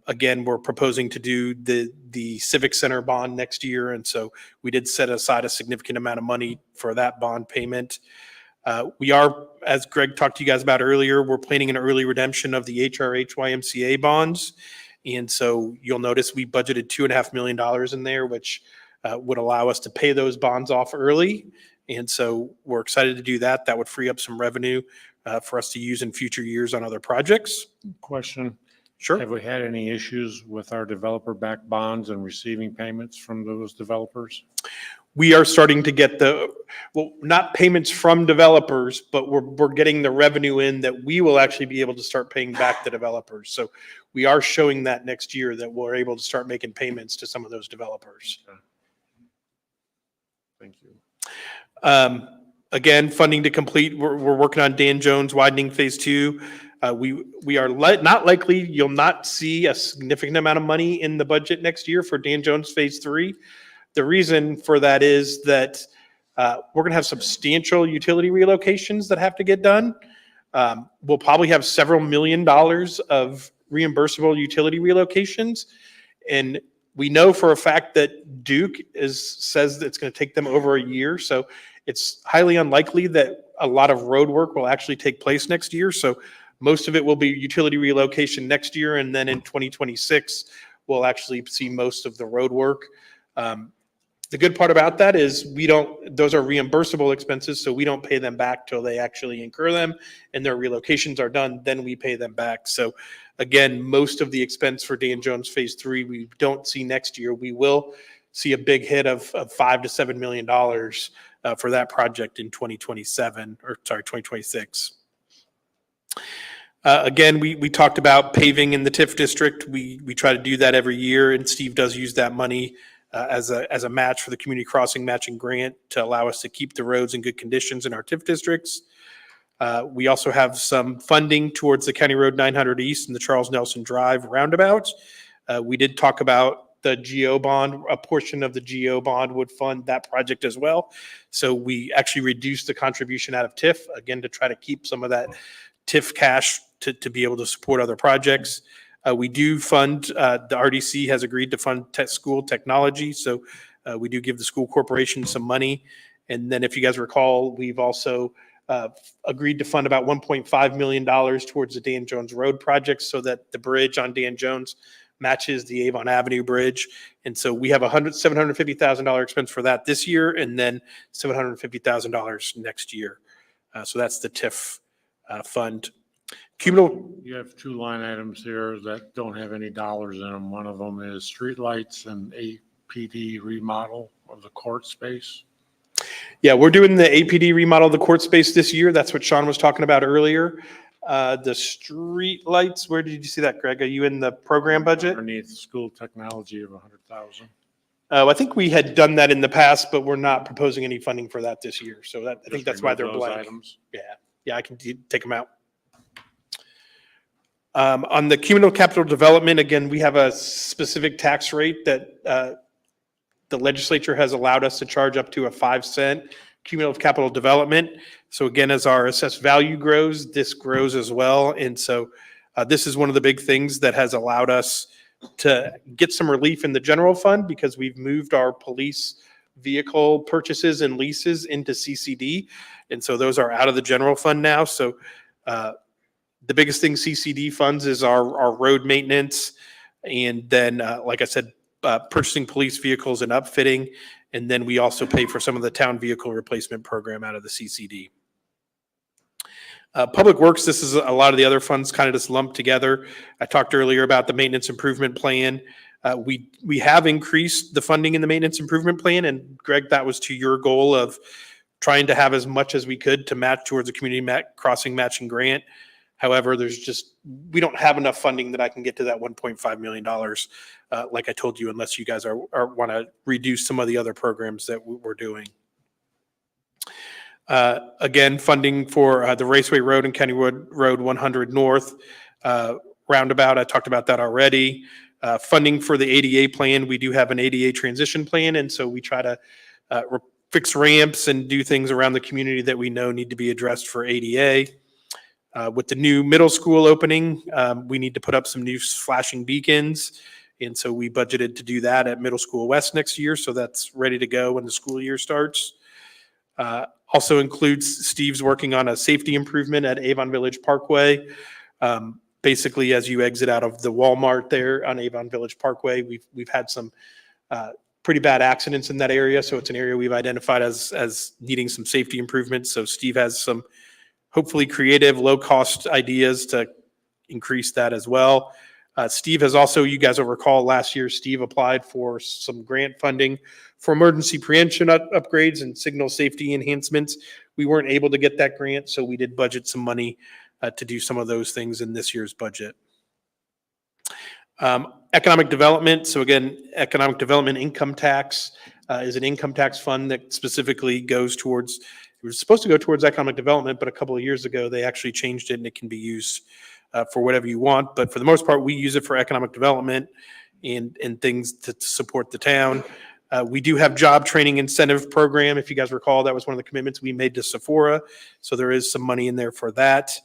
Again, we're proposing to do the Civic Center bond next year. And so we did set aside a significant amount of money for that bond payment. We are, as Greg talked to you guys about earlier, we're planning an early redemption of the HRH YMCA bonds. And so you'll notice we budgeted $2.5 million in there, which would allow us to pay those bonds off early. And so we're excited to do that. That would free up some revenue for us to use in future years on other projects. Question. Sure. Have we had any issues with our developer-backed bonds and receiving payments from those developers? We are starting to get not payments from developers, but we're getting the revenue in that we will actually be able to start paying back the developers. So we are showing that next year that we're able to start making payments to some of those developers. Okay. Thank you. Again, funding to complete. We're working on Dan Jones widening phase 2. We are not likely, you'll not see a significant amount of money in the budget next year for Dan Jones phase 3. The reason for that is that we're going to have substantial utility relocations that have to get done. We'll probably have several $1 million of reimbursable utility relocations. And we know for a fact that Duke says that it's going to take them over a year. So it's highly unlikely that a lot of road work will actually take place next year. So most of it will be utility relocation next year. And then in 2026, we'll actually see most of the road work. The good part about that is those are reimbursable expenses, so we don't pay them back till they actually incur them and their relocations are done, then we pay them back. So again, most of the expense for Dan Jones phase 3, we don't see next year. We will see a big hit of $5 to $7 million for that project in 2026. Again, we talked about paving in the TIF district. We try to do that every year, and Steve does use that money as a match for the community crossing matching grant to allow us to keep the roads in good conditions in our TIF districts. We also have some funding towards the County Road 900 East and the Charles Nelson Drive roundabout. We did talk about the GO bond, a portion of the GO bond would fund that project as well. So we actually reduced the contribution out of TIF, again, to try to keep some of that TIF cash to be able to support other projects. We do fund, the RDC has agreed to fund school technology, so we do give the school corporation some money. And then if you guys recall, we've also agreed to fund about $1.5 million towards the Dan Jones Road project so that the bridge on Dan Jones matches the Avon Avenue Bridge. And so we have $750,000 expense for that this year, and then $750,000 next year. So that's the TIF fund. Cumulative. You have two line items here that don't have any dollars in them. One of them is streetlights and APD remodel of the court space. Yeah, we're doing the APD remodel of the court space this year. That's what Sean was talking about earlier. The street lights, where did you see that, Greg? Are you in the program budget? Underneath school technology of 100,000. I think we had done that in the past, but we're not proposing any funding for that this year. So that, I think Just that's why remove they're those blank. items. Yeah, I can take them out. On the cumulative capital development, again, we have a specific tax rate that the legislature has allowed us to charge up to a 5-cent cumulative capital development. So again, as our assessed value grows, this grows as well. And so this is one of the big things that has allowed us to get some relief in the general fund, because we've moved our police vehicle purchases and leases into CCD. And so those are out of the general fund now. So the biggest thing CCD funds is our road maintenance. And then, like I said, purchasing police vehicles and upfitting. And then we also pay for some of the town vehicle replacement program out of the CCD. Public Works, this is a lot of the other funds kind of just lumped together. I talked earlier about the maintenance improvement plan. We have increased the funding in the maintenance improvement plan. And Greg, that was to your goal of trying to have as much as we could to match towards a community crossing matching grant. However, we don't have enough funding that I can get to that $1.5 million, like I told you, unless you guys want to reduce some of the other programs that we're doing. Again, funding for the Raceway Road and County Road 100 North roundabout. I talked about that already. Funding for the ADA plan. We do have an ADA transition plan, and so we try to fix ramps and do things around the community that we know need to be addressed for ADA. With the new middle school opening, we need to put up some new flashing beacons. And so we budgeted to do that at Middle School West next year. So that's ready to go when the school year starts. Also includes Steve's working on a safety improvement at Avon Village Parkway. Basically, as you exit out of the Walmart there on Avon Village Parkway, we've had some pretty bad accidents in that area. So it's an area we've identified as needing some safety improvements. So Steve has some hopefully creative, low-cost ideas to increase that as well. Steve has also, you guys will recall last year, Steve applied for some grant funding for emergency preemption upgrades and signal safety enhancements. We weren't able to get that grant, so we did budget some money to do some of those things in this year's budget. Economic development. So again, economic development income tax is an income tax fund that specifically goes towards, it was supposed to go towards economic development, but a couple of years ago, they actually changed it and it can be used for whatever you want. But for the most part, we use it for economic development and things to support the town. We do have job training incentive program. If you guys recall, that was one of the commitments we made to Sephora. So there is some money in there for that.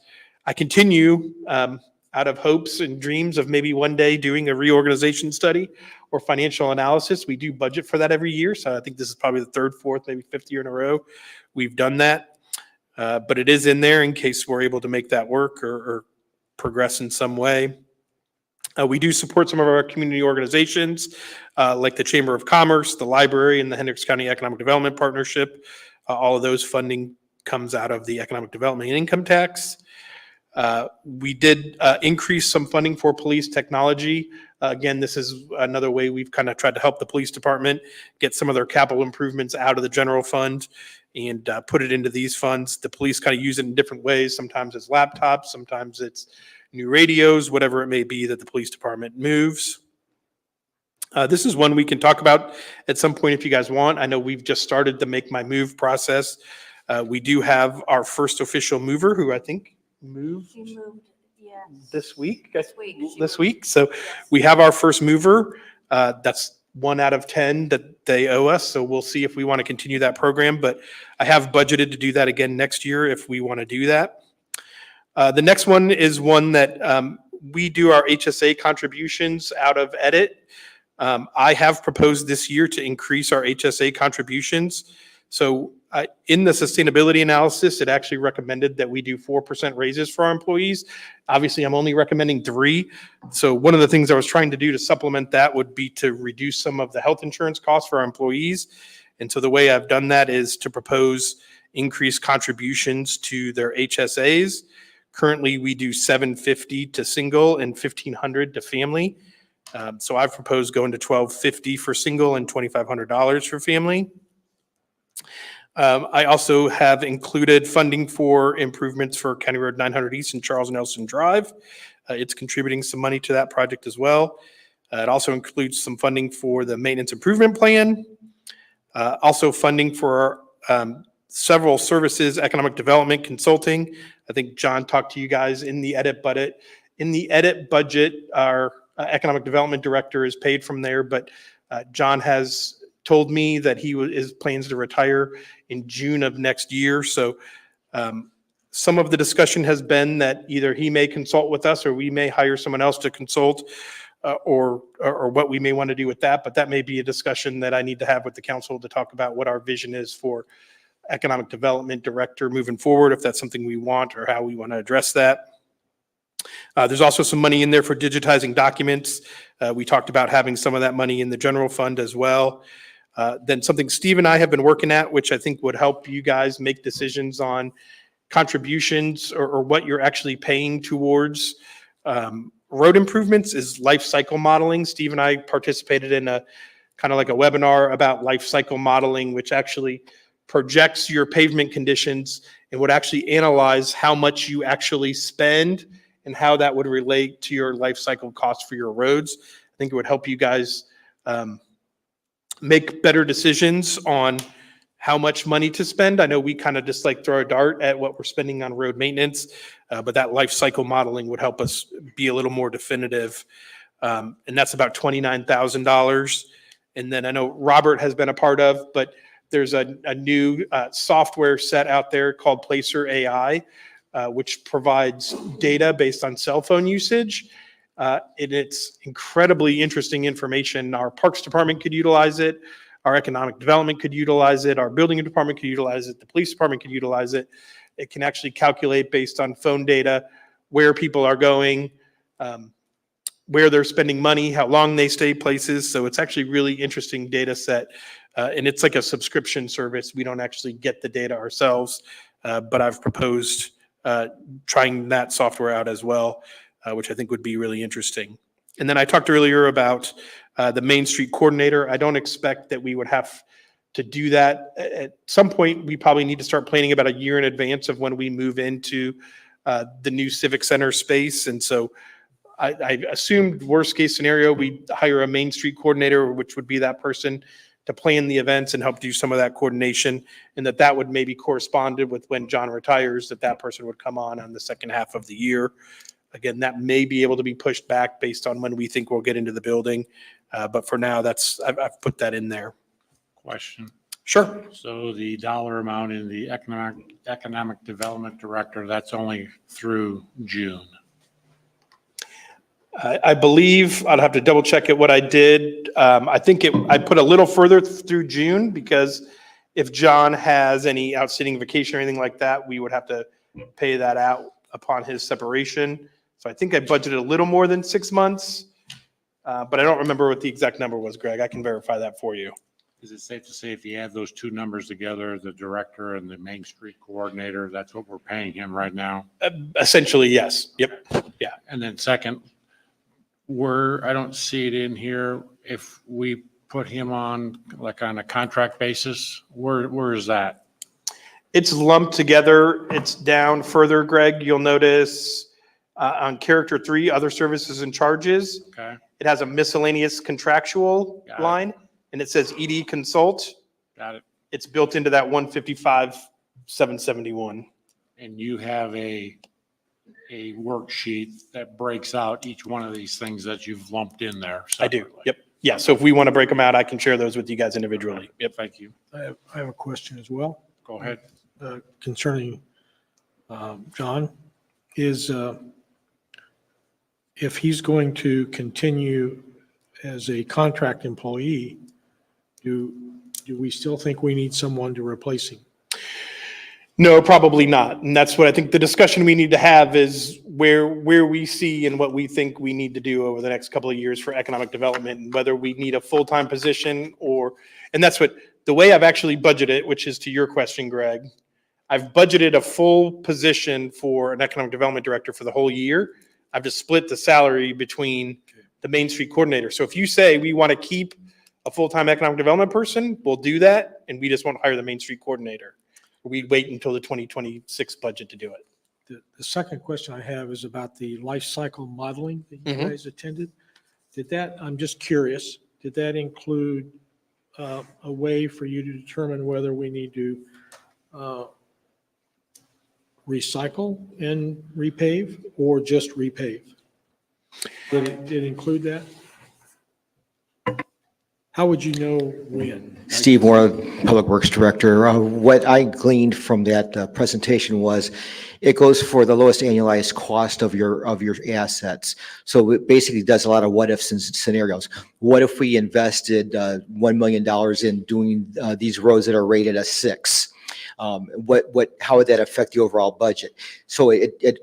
I continue out of hopes and dreams of maybe one day doing a reorganization study or financial analysis. We do budget for that every year. So I think this is probably the third, fourth, maybe fifth year in a row we've done that. But it is in there in case we're able to make that work or progress in some way. We do support some of our community organizations like the Chamber of Commerce, the library, and the Hendricks County Economic Development Partnership. All of those funding comes out of the economic development and income tax. We did increase some funding for police technology. Again, this is another way we've kind of tried to help the police department get some of their capital improvements out of the general fund and put it into these funds. The police kind of use it in different ways. Sometimes it's laptops, sometimes it's new radios, whatever it may be that the police department moves. This is one we can talk about at some point if you guys want. I know we've just started the Make My Move process. We do have our first official mover who I think moved this week. So we have our first mover. That's 1 out of 10 that they owe us. So we'll see if we want to continue that program, but I have budgeted to do that again next year if we want to do that. The next one is one that we do our HSA contributions out of edit. I have proposed this year to increase our HSA contributions. So in the sustainability analysis, it actually recommended that we do 4% raises for our employees. Obviously, I'm only recommending 3. So one of the things I was trying to do to supplement that would be to reduce some of the health insurance costs for our employees. And so the way I've done that is to propose increased contributions to their HSAs. Currently, we do $750 to single and $1,500 to family. So I've proposed going to $1,250 for single and $2,500 for family. I also have included funding for improvements for County Road 900 East and Charles Nelson Drive. It's contributing some money to that project as well. It also includes some funding for the maintenance improvement plan. Also funding for several services, economic development, consulting. I think John talked to you guys in the edit budget. In the edit budget, our economic development director is paid from there, but John has told me that he plans to retire in June of next year. So some of the discussion has been that either he may consult with us or we may hire someone else to consult or what we may want to do with that. But that may be a discussion that I need to have with the council to talk about what our vision is for economic development director moving forward, if that's something we want or how we want to address that. There's also some money in there for digitizing documents. We talked about having some of that money in the general fund as well. Then something Steve and I have been working at, which I think would help you guys make decisions on contributions or what you're actually paying towards road improvements, is life cycle modeling. Steve and I participated in a kind of like a webinar about life cycle modeling, which actually projects your pavement conditions and would actually analyze how much you actually spend and how that would relate to your life cycle costs for your roads. I think it would help you guys make better decisions on how much money to spend. I know we kind of just like throw a dart at what we're spending on road maintenance, but that life cycle modeling would help us be a little more definitive. And that's about $29,000. And then I know Robert has been a part of, but there's a new software set out there called Placer AI, which provides data based on cell phone usage. And it's incredibly interesting information. Our Parks Department could utilize it. Our Economic Development could utilize it. Our Building Department could utilize it. The Police Department could utilize it. It can actually calculate based on phone data where people are going, where they're spending money, how long they stay places. So it's actually really interesting data set. And it's like a subscription service. We don't actually get the data ourselves, but I've proposed trying that software out as well, which I think would be really interesting. And then I talked earlier about the Main Street Coordinator. I don't expect that we would have to do that. At some point, we probably need to start planning about a year in advance of when we move into the new Civic Center space. And so I assumed worst case scenario, we hire a Main Street Coordinator, which would be that person to plan the events and help do some of that coordination, and that would maybe corresponded with when John retires, that person would come on the second half of the year. Again, that may be able to be pushed back based on when we think we'll get into the building. But for now, I've put that in there. Question. Sure. So the dollar amount in the economic development director, that's only through June. I believe I'd have to double check it what I did. I think I put a little further through June because if John has any outstanding vacation or anything like that, we would have to pay that out upon his separation. So I think I budgeted a little more than 6 months, but I don't remember what the exact number was, Greg. I can verify that for you. Is it safe to say if you add those two numbers together, the director and the Main Street Coordinator, that's what we're paying him right now? Essentially, yes. Yep. Yeah. And then second, I don't see it in here, if we put him on like on a contract basis, where is that? It's lumped together. It's down further, Greg. You'll notice on character 3, other services and charges. Okay. It has a miscellaneous contractual line, and it says ED consult. Got it. It's built into that 155,771. And you have a worksheet that breaks out each one of these things that you've lumped in there. I do. separately. Yep. Yeah, so if we want to break them out, I can share those with you guys individually. Yep. Thank you. I have a question as well. Go ahead. Concerning John, is if he's going to continue as a contract employee, do we still think we need someone to replace him? No, probably not. And that's what I think the discussion we need to have is where we see and what we think we need to do over the next couple of years for economic development, and whether we need a full-time position and that's what, the way I've actually budgeted, which is to your question, Greg, I've budgeted a full position for an economic development director for the whole year. I've just split the salary between the Main Street coordinator. So if you say we want to keep a full-time economic development person, we'll do that, and we just won't hire the Main Street coordinator. We'd wait until the 2026 budget to do it. The second question I have is about the life cycle modeling that you guys attended. I'm just curious, did that include a way for you to determine whether we need to recycle and repave or just repave? Did it include that? How would you know when? Steve Moore, Public Works Director. What I gleaned from that presentation was it goes for the lowest annualized cost of your assets. So it basically does a lot of what ifs and scenarios. What if we invested $1 million in doing these roads that are rated a 6? How would that affect the overall budget? So then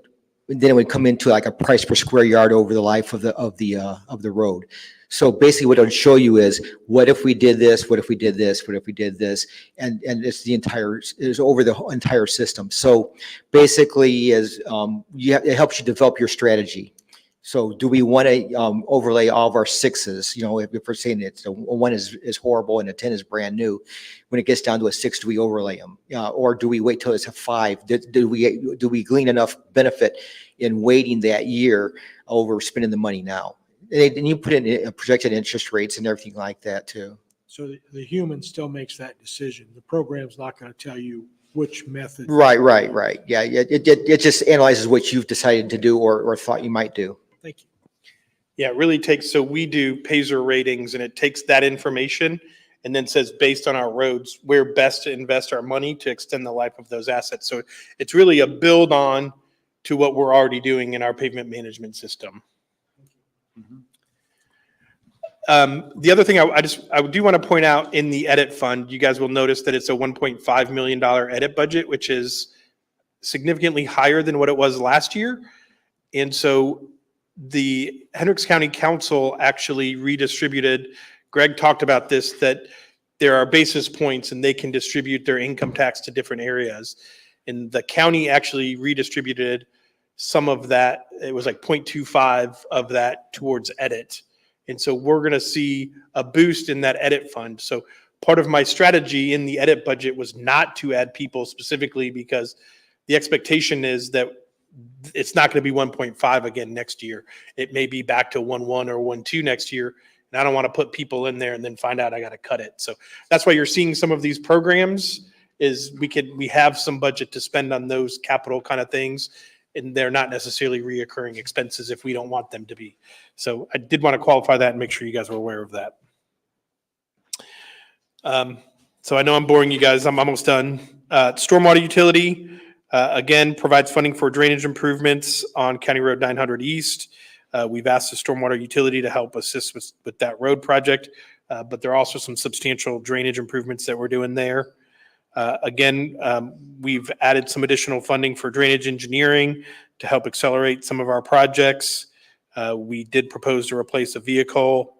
it would come into like a price per square yard over the life of the road. So basically what it would show you is, what if we did this, what if we did this, what if we did this? And it's over the whole entire system. So basically it helps you develop your strategy. So do we want to overlay all of our 6s? You know, if we're saying it's a 1 is horrible and a 10 is brand new, when it gets down to a 6, do we overlay them? Or do we wait till it's a 5? Do we glean enough benefit in waiting that year over spending the money now? And you put in projected interest rates and everything like that too. So the human still makes that decision. The program's not going to tell you which method. Right. Yeah, it just analyzes what you've decided to do or thought you might do. Thank you. Yeah, it really takes, so we do Paiser ratings, and it takes that information and then says, based on our roads, where best to invest our money to extend the life of those assets. So it's really a build on to what we're already doing in our pavement management system. The other thing I do want to point out, in the edit fund, you guys will notice that it's a $1.5 million edit budget, which is significantly higher than what it was last year. And so the Hendricks County Council actually redistributed, Greg talked about this, that there are basis points and they can distribute their income tax to different areas. And the county actually redistributed some of that. It was like 0.25 of that towards edit. And so we're going to see a boost in that edit fund. So part of my strategy in the edit budget was not to add people specifically, because the expectation is that it's not going to be 1.5 again next year. It may be back to 1.1 or 1.2 next year. And I don't want to put people in there and then find out I got to cut it. So that's why you're seeing some of these programs is we have some budget to spend on those capital kind of things. And they're not necessarily reoccurring expenses if we don't want them to be. So I did want to qualify that and make sure you guys were aware of that. So I know I'm boring you guys. I'm almost done. Stormwater utility, again, provides funding for drainage improvements on County Road 900 East. We've asked the stormwater utility to help assist with that road project, but there are also some substantial drainage improvements that we're doing there. Again, we've added some additional funding for drainage engineering to help accelerate some of our projects. We did propose to replace a vehicle.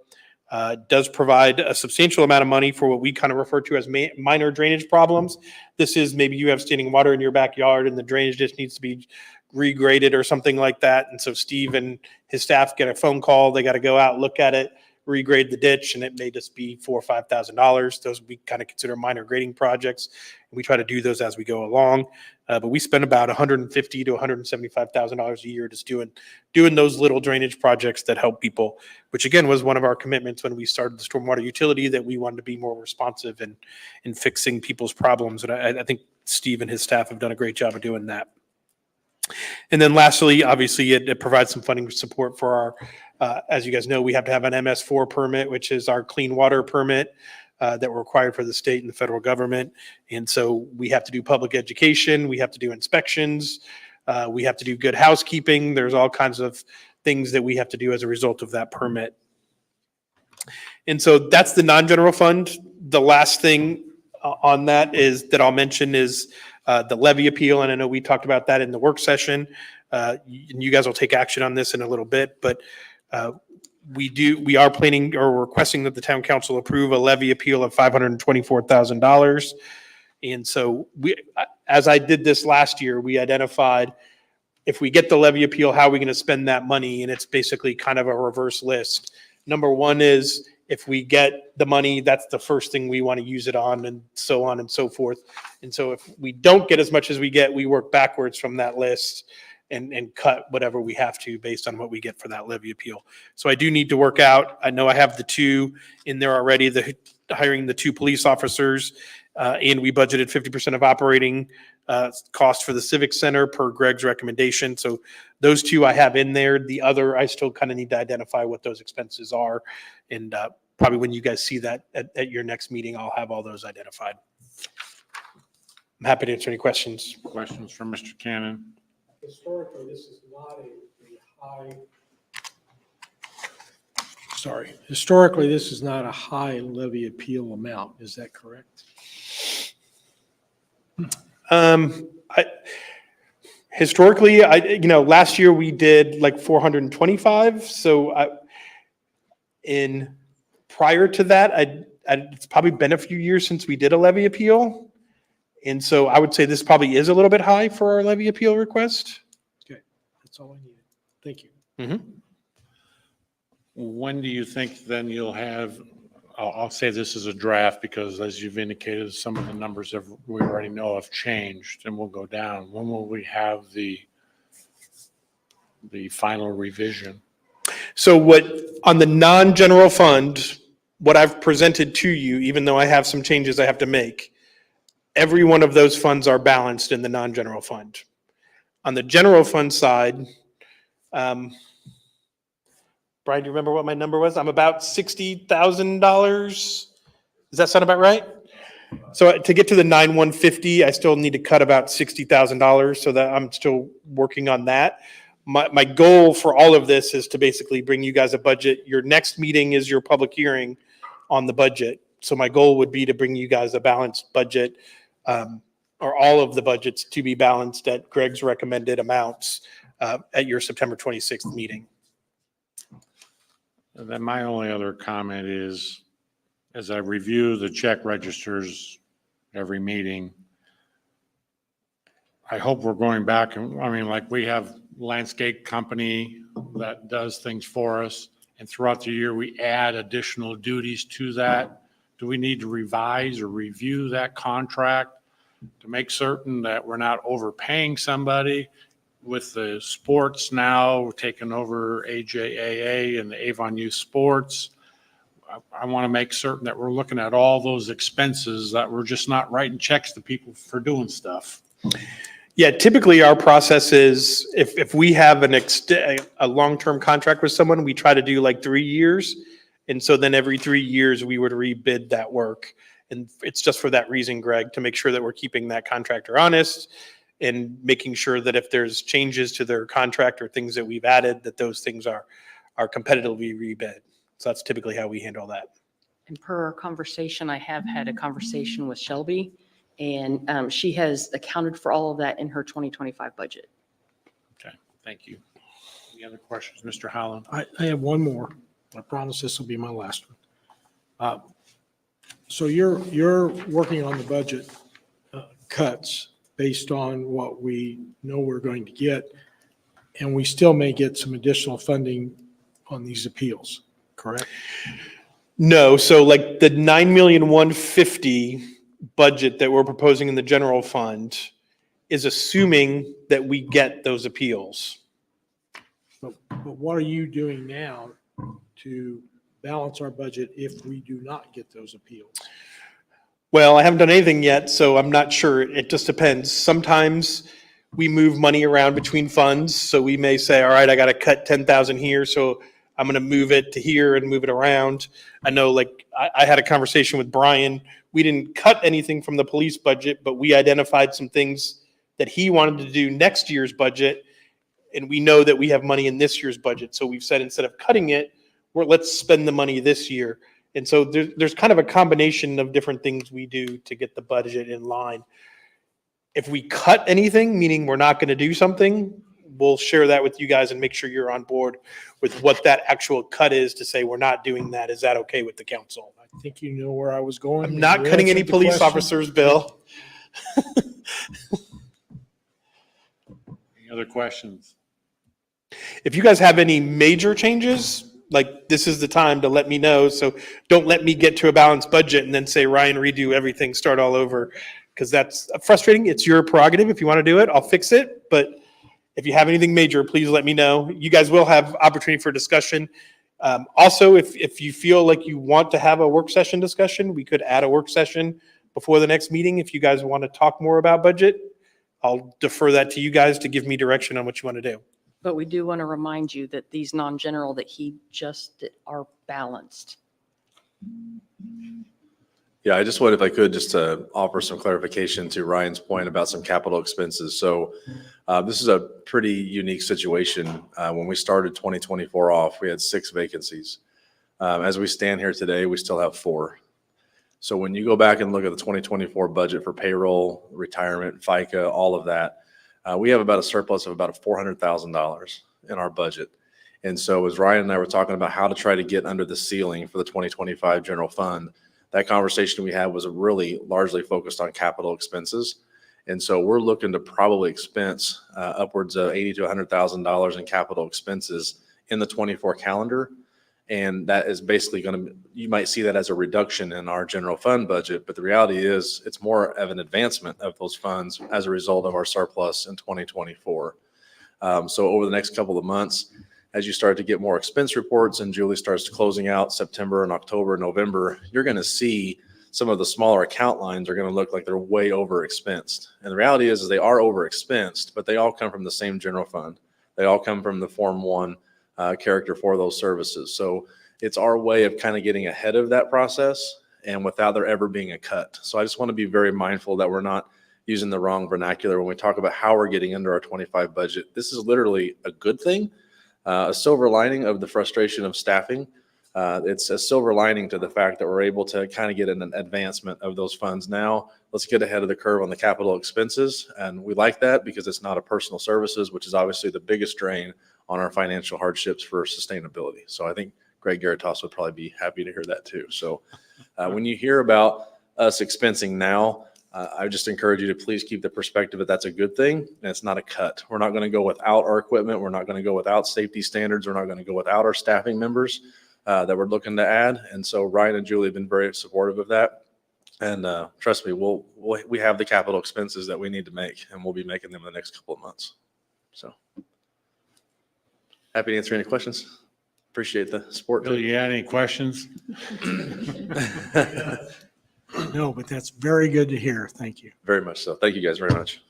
It does provide a substantial amount of money for what we kind of refer to as minor drainage problems. This is maybe you have standing water in your backyard and the drainage just needs to be regraded or something like that. And so Steve and his staff get a phone call. They got to go out, look at it, regrade the ditch, and it may just be $4,000 or $5,000. Those we kind of consider minor grading projects. And we try to do those as we go along. But we spend about $150,000 to $175,000 a year just doing those little drainage projects that help people, which again was one of our commitments when we started the stormwater utility, that we wanted to be more responsive in fixing people's problems. And I think Steve and his staff have done a great job of doing that. And then lastly, obviously, it provides some funding support for As you guys know, we have to have an MS4 permit, which is our clean water permit that we're required for the state and the federal government. And so we have to do public education, we have to do inspections, we have to do good housekeeping. There's all kinds of things that we have to do as a result of that permit. And so that's the non-general fund. The last thing on that is that I'll mention is the levy appeal. And I know we talked about that in the work session. And you guys will take action on this in a little bit, but we are planning or requesting that the town council approve a levy appeal of $524,000. And so as I did this last year, we identified if we get the levy appeal, how are we going to spend that money? And it's basically kind of a reverse list. Number one is if we get the money, that's the first thing we want to use it on, and so on and so forth. And so if we don't get as much as we get, we work backwards from that list and cut whatever we have to based on what we get for that levy appeal. So I do need to work out. I know I have the two in there already, hiring the 2 police officers, and we budgeted 50% of operating cost for the Civic Center per Greg's recommendation. So those 2 I have in there. The other, I still kind of need to identify what those expenses are. And probably when you guys see that at your next meeting, I'll have all those identified. I'm happy to answer any questions. Questions from Mr. Cannon? Historically, this is not a high. Sorry, historically, this is not a high levy appeal amount. Is that correct? Historically, last year we did like 425. So prior to that, it's probably been a few years since we did a levy appeal. And so I would say this probably is a little bit high for our levy appeal request. Okay, that's all I needed. Thank you. Mm-hmm. When do you think then you'll have, I'll say this is a draft because as you've indicated, some of the numbers we already know have changed and will go down. When will we have the final revision? So on the non-general fund, what I've presented to you, even though I have some changes I have to make, every one of those funds are balanced in the non-general fund. On the general fund side, Brian, do you remember what my number was? I'm about $60,000. Does that sound about right? So to get to the 9,150, I still need to cut about $60,000. So that I'm still working on that. My goal for all of this is to basically bring you guys a budget. Your next meeting is your public hearing on the budget. So my goal would be to bring you guys a balanced budget, or all of the budgets to be balanced at Greg's recommended amounts at your September 26th meeting. And then my only other comment is, as I review the check registers every meeting, I hope we're going back and, like we have landscape company that does things for us, and throughout the year, we add additional duties to that. Do we need to revise or review that contract to make certain that we're not overpaying somebody? With the sports now taking over AJAA and the Avon Youth Sports, I want to make certain that we're looking at all those expenses, that we're just not writing checks to people for doing stuff. Yeah, typically our process is if we have a long-term contract with someone, we try to do like 3 years. And so then every 3 years we would rebid that work. And it's just for that reason, Greg, to make sure that we're keeping that contractor honest and making sure that if there's changes to their contract or things that we've added, that those things are competitively rebid. So that's typically how we handle that. And per our conversation, I have had a conversation with Shelby, and she has accounted for all of that in her 2025 budget. Okay, thank you. Any other questions, Mr. Holland? I have one more. I promise this will be my last one. So you're working on the budget cuts based on what we know we're going to get, and we still may get some additional funding on these appeals, correct? No, so like the $9,150,000 budget that we're proposing in the general fund is assuming that we get those appeals. But what are you doing now to balance our budget if we do not get those appeals? Well, I haven't done anything yet, so I'm not sure. It just depends. Sometimes we move money around between funds. So we may say, all right, I got to cut 10,000 here. So I'm going to move it to here and move it around. I know, like, I had a conversation with Brian. We didn't cut anything from the police budget, but we identified some things that he wanted to do next year's budget. And we know that we have money in this year's budget. So we've said, instead of cutting it, let's spend the money this year. And so there's kind of a combination of different things we do to get the budget in line. If we cut anything, meaning we're not going to do something, we'll share that with you guys and make sure you're on board with what that actual cut is, to say we're not doing that. Is that okay with the council? I think you know where I was going. I'm not You cutting any answered the police question. officers, Bill. Any other questions? If you guys have any major changes, like, this is the time to let me know. So don't let me get to a balanced budget and then say, Ryan, redo everything, start all over, because that's frustrating. It's your prerogative. If you want to do it, I'll fix it. But if you have anything major, please let me know. You guys will have opportunity for discussion. Also, if you feel like you want to have a work session discussion, we could add a work session before the next meeting. If you guys want to talk more about budget, I'll defer that to you guys to give me direction on what you want to do. But we do want to remind you that these non-general that he just did are balanced. Yeah, I just would, if I could, just to offer some clarification to Ryan's point about some capital expenses. So this is a pretty unique situation. When we started 2024 off, we had 6 vacancies. As we stand here today, we still have 4. So when you go back and look at the 2024 budget for payroll, retirement, FICA, all of that, we have about a surplus of about $400,000 in our budget. And so as Ryan and I were talking about how to try to get under the ceiling for the 2025 general fund, that conversation we had was really largely focused on capital expenses. And so we're looking to probably expense upwards of $80,000 to $100,000 in capital expenses in the 24 calendar. And that is basically going to, you might see that as a reduction in our general fund budget, but the reality is it's more of an advancement of those funds as a result of our surplus in 2024. So over the next couple of months, as you start to get more expense reports and Julie starts closing out September and October, November, you're going to see some of the smaller account lines are going to look like they're way over expensed. And the reality is they are over expensed, but they all come from the same general fund. They all come from the Form 1 character for those services. So it's our way of kind of getting ahead of that process and without there ever being a cut. So I just want to be very mindful that we're not using the wrong vernacular when we talk about how we're getting under our 25 budget. This is literally a good thing, a silver lining of the frustration of staffing. It's a silver lining to the fact that we're able to kind of get an advancement of those funds now. Let's get ahead of the curve on the capital expenses. And we like that because it's not a personal services, which is obviously the biggest drain on our financial hardships for sustainability. So I think Greg Garitas would probably be happy to hear that too. So when you hear about us expensing now, I just encourage you to please keep the perspective that that's a good thing and it's not a cut. We're not going to go without our equipment. We're not going to go without safety standards. We're not going to go without our staffing members that we're looking to add. And so Ryan and Julie have been very supportive of that. And trust me, we have the capital expenses that we need to make, and we'll be making them in the next couple of months. So happy to answer any questions. Appreciate the support. Bill, you had any questions? No, but that's very good to hear. Thank you. Very much so. Thank you guys very much.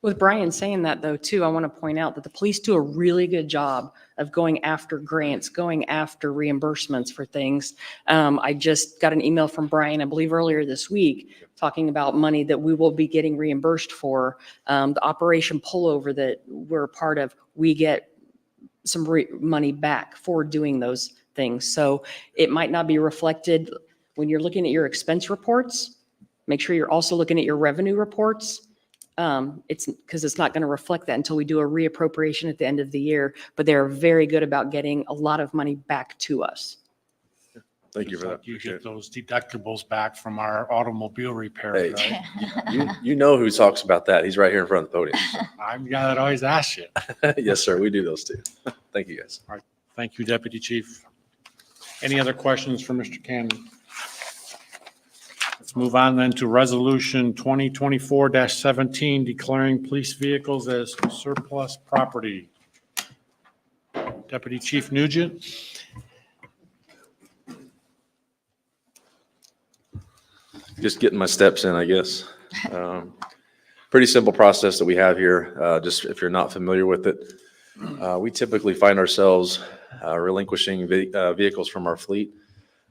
With Brian saying that, though, too, I want to point out that the police do a really good job of going after grants, going after reimbursements for things. I just got an email from Brian, I believe earlier this week, talking about money that we will be getting reimbursed for. The Operation Pullover that we're a part of, we get some money back for doing those things. So it might not be reflected when you're looking at your expense reports. Make sure you're also looking at your revenue reports. It's because it's not going to reflect that until we do a reappropriation at the end of the year, but they're very good about getting a lot of money back to us. Thank you for that. You Appreciate get it. those deductibles back from our automobile repair, Hey, right? you know who talks about that. He's right here in front of the podium. I'm the guy that always asks you. Yes, sir. We do those too. Thank you guys. Thank you, Deputy Chief. Any other questions for Mr. Cannon? Let's move on then to Resolution 2024-17, declaring police vehicles as surplus property. Deputy Chief Nugent. Just getting my steps in, I guess. Pretty simple process that we have here. Just if you're not familiar with it, we typically find ourselves relinquishing vehicles from our fleet,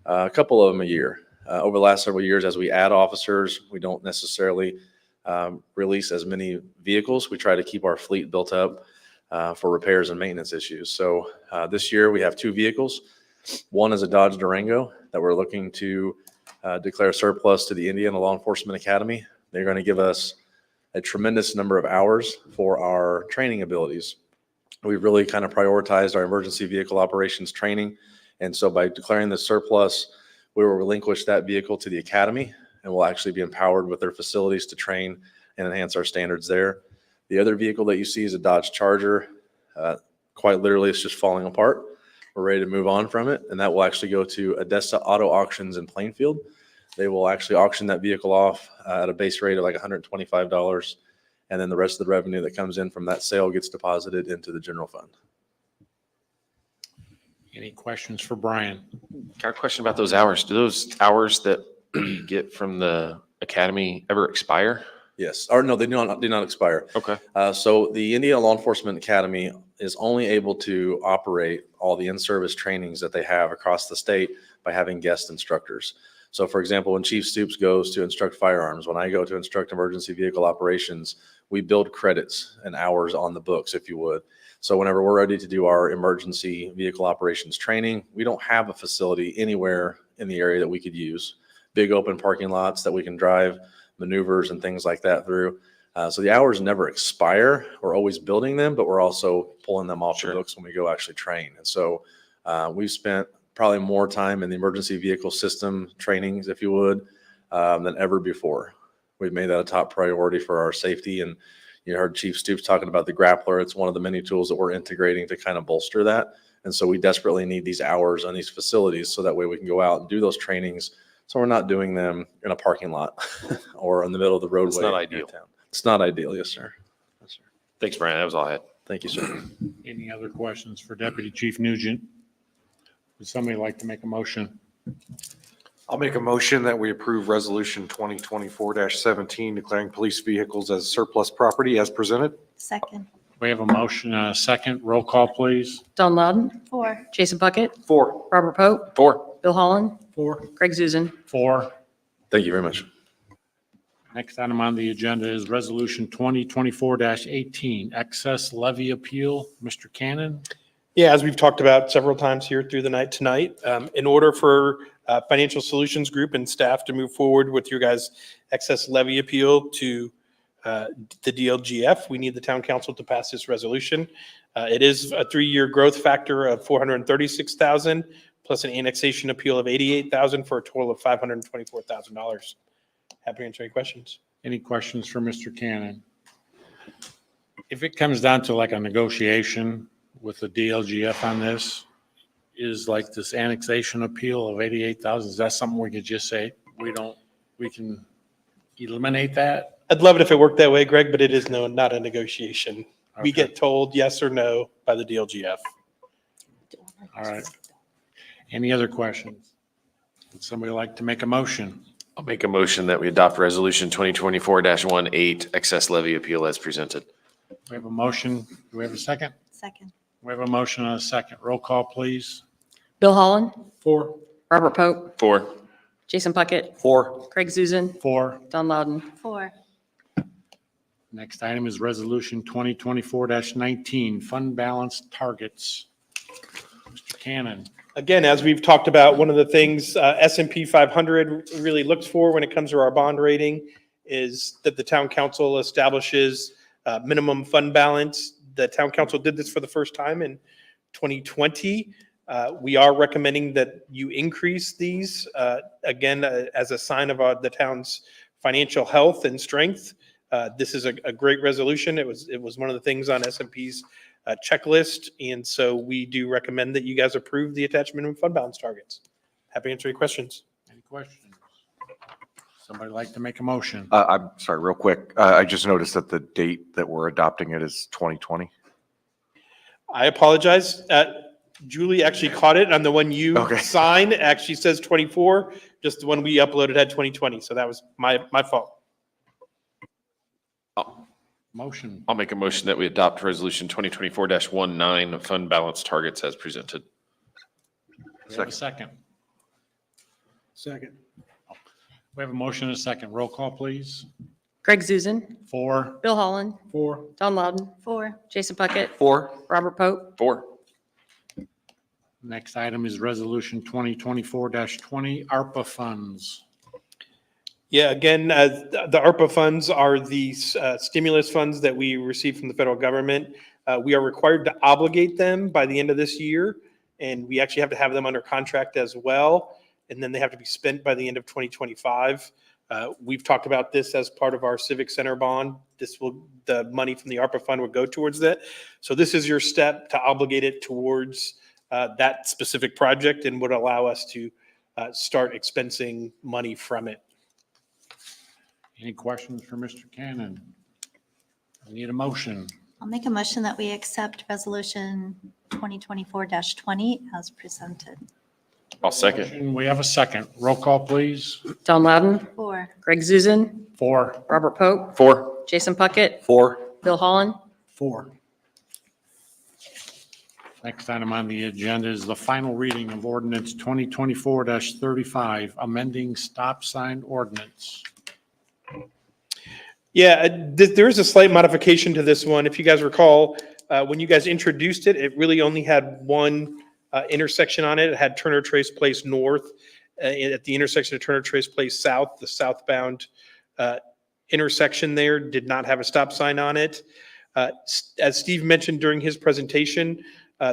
a couple of them a year. Over the last several years, as we add officers, we don't necessarily release as many vehicles. We try to keep our fleet built up for repairs and maintenance issues. So this year we have 2 vehicles. One is a Dodge Durango that we're looking to declare surplus to the Indiana Law Enforcement Academy. They're going to give us a tremendous number of hours for our training abilities. We've really kind of prioritized our emergency vehicle operations training. And so by declaring the surplus, we will relinquish that vehicle to the academy, and we'll actually be empowered with their facilities to train and enhance our standards there. The other vehicle that you see is a Dodge Charger. Quite literally, it's just falling apart. We're ready to move on from it, and that will actually go to Odessa Auto Auctions in Plainfield. They will actually auction that vehicle off at a base rate of like $125, and then the rest of the revenue that comes in from that sale gets deposited into the general fund. Any questions for Brian? Got a question about those hours. Do those hours that we get from the academy ever expire? Yes, or no, they do not expire. Okay. So the Indiana Law Enforcement Academy is only able to operate all the in-service trainings that they have across the state by having guest instructors. So for example, when Chief Stoops goes to instruct firearms, when I go to instruct emergency vehicle operations, we build credits and hours on the books, if you would. So whenever we're ready to do our emergency vehicle operations training, we don't have a facility anywhere in the area that we could use. Big open parking lots that we can drive maneuvers and things like that through. So the hours never expire. We're always building them, but we're also pulling them off the books when we go actually train. And so we've spent probably more time in the emergency vehicle system trainings, if you would, than ever before. We've made that a top priority for our safety. And you heard Chief Stoops talking about the grappler. It's one of the many tools that we're integrating to kind of bolster that. And so we desperately need these hours on these facilities so that way we can go out and do those trainings. So we're not doing them in a parking lot or in the middle of the roadway. It's not ideal. It's not ideal. Yes, sir. Yes, sir. Thanks, Brian. That was all I had. Thank you, sir. Any other questions for Deputy Chief Nugent? Would somebody like to make a motion? I'll make a motion that we approve Resolution 2024-17 declaring police vehicles as surplus property as presented. Second. We have a motion and a second. Roll call, please. Don Loudon. 4. Jason Puckett. 4. Robert Pope. 4. Bill Holland. 4. Craig Zuzen. 4. Thank you very much. Next item on the agenda is Resolution 2024-18, excess levy appeal. Mr. Cannon? Yeah, as we've talked about several times here through the night tonight, in order for Financial Solutions Group and staff to move forward with your guys' excess levy appeal to the DLGF, we need the town council to pass this resolution. It is a 3-year growth factor of $436,000 plus an annexation appeal of $88,000 for a total of $524,000. Happy to answer any questions. Any questions for Mr. Cannon? If it comes down to like a negotiation with the DLGF on this, is like this annexation appeal of 88,000, is that something we could just say, we can eliminate that? I'd love it if it worked that way, Greg, but it is not a negotiation. We Okay. get told yes or no by the DLGF. All right. Any other questions? Would somebody like to make a motion? I'll make a motion that we adopt Resolution 2024-18, excess levy appeal as presented. We have a motion. Do we have a second? Second. We have a motion and a second. Roll call, please. Bill Holland. 4. Robert Pope. 4. Jason Puckett. 4. Craig Zuzen. 4. Don Loudon. 4. Next item is Resolution 2024-19, fund balance targets. Mr. Cannon? Again, as we've talked about, one of the things S&P 500 really looks for when it comes to our bond rating is that the town council establishes minimum fund balance. The town council did this for the first time in 2020. We are recommending that you increase these, again, as a sign of the town's financial health and strength. This is a great resolution. It was one of the things on S&P's checklist, and so we do recommend that you guys approve the attached minimum fund balance targets. Happy to answer any questions. Any questions? Somebody like to make a motion? I'm sorry, real quick. I just noticed that the date that we're adopting it is 2020. I apologize. Julie actually caught it on the one you Okay. signed. Actually says 24. Just the one we uploaded had 2020. So that was my fault. Motion. I'll make a motion that we adopt Resolution 2024-19, fund balance targets as presented. We have a second. Second. We have a motion and a second. Roll call, please. Greg Zuzen, 4. Bill Holland, 4. Don Loudon. 4. Jason Puckett, 4. Robert Pope. 4. Next item is Resolution 2024-20, ARPA funds. Yeah, again, the ARPA funds are the stimulus funds that we receive from the federal government. We are required to obligate them by the end of this year, and we actually have to have them under contract as well, and then they have to be spent by the end of 2025. We've talked about this as part of our Civic Center bond. The money from the ARPA fund will go towards that. So this is your step to obligate it towards that specific project and would allow us to start expensing money from it. Any questions for Mr. Cannon? I need a motion. I'll make a motion that we accept Resolution 2024-20 as presented. I'll second. We have a second. Roll call, please. Don Loudon, 4. Greg Zuzen, 4. Robert Pope, 4. Jason Puckett, 4. Bill Holland. 4. Next item on the agenda is the final reading of ordinance 2024-35, amending stop sign ordinance. Yeah, there is a slight modification to this one. If you guys recall, when you guys introduced it, it really only had one intersection on it. It had Turner Trace Place North. At the intersection of Turner Trace Place South, the southbound intersection there did not have a stop sign on it. As Steve mentioned during his presentation,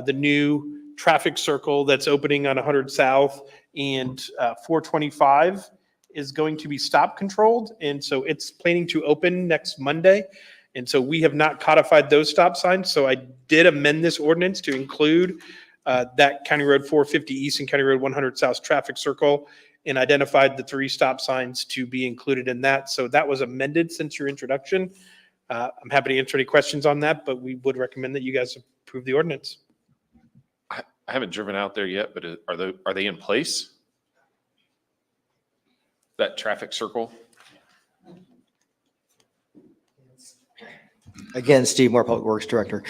the new traffic circle that's opening on 100 South and 425 is going to be stop controlled. And so it's planning to open next Monday. And so we have not codified those stop signs. So I did amend this ordinance to include that County Road 450 East and County Road 100 South traffic circle and identified the 3 stop signs to be included in that. So that was amended since your introduction. I'm happy to answer any questions on that, but we would recommend that you guys approve the ordinance. I haven't driven out there yet, but are they in place? That traffic circle? Again, Steve Moore, Public Works Director.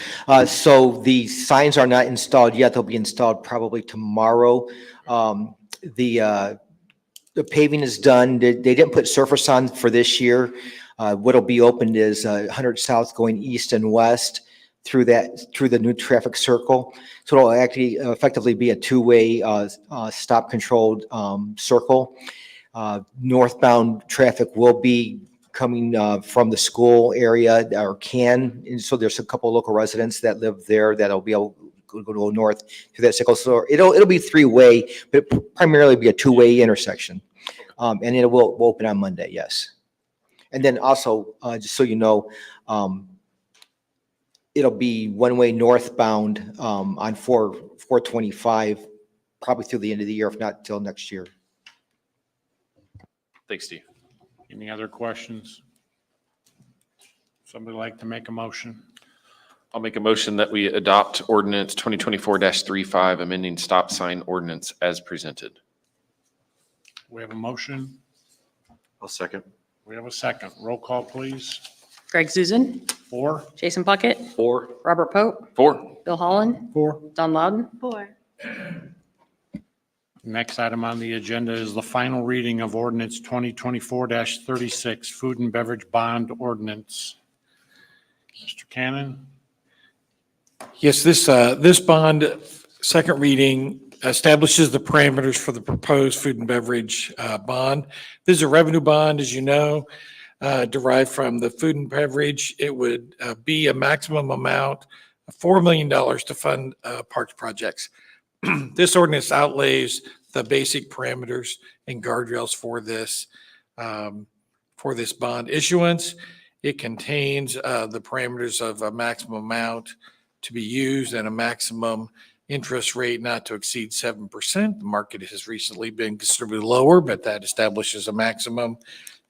So the signs are not installed yet. They'll be installed probably tomorrow. The paving is done. They didn't put surface on for this year. What'll be opened is 100 South going east and west through the new traffic circle. So it'll actually effectively be a two-way stop controlled circle. Northbound traffic will be coming from the school area or and so there's a couple of local residents that live there that'll be able to go north through that circle. So it'll be 3-way, but it'll primarily be a 2-way intersection. And it will open on Monday, yes. And then also, just so you know, it'll be 1-way northbound on 425, probably through the end of the year, if not till next year. Thanks, Steve. Any other questions? Somebody like to make a motion? I'll make a motion that we adopt ordinance 2024-35, amending stop sign ordinance as presented. We have a motion. I'll second. We have a second. Roll call, please. Greg Zuzen, 4. Jason Puckett, 4. Robert Pope, 4. Bill Holland, 4. Don Loudon. 4. Next item on the agenda is the final reading of ordinance 2024-36, food and beverage bond ordinance. Mr. Cannon? Yes, this bond, second reading, establishes the parameters for the proposed food and beverage bond. This is a revenue bond, as you know, derived from the food and beverage. It would be a maximum amount of $4 million to fund parks projects. This ordinance outlays the basic parameters and guardrails for this bond issuance. It contains the parameters of a maximum amount to be used and a maximum interest rate not to exceed 7%. The market has recently been considerably lower, but that establishes a maximum.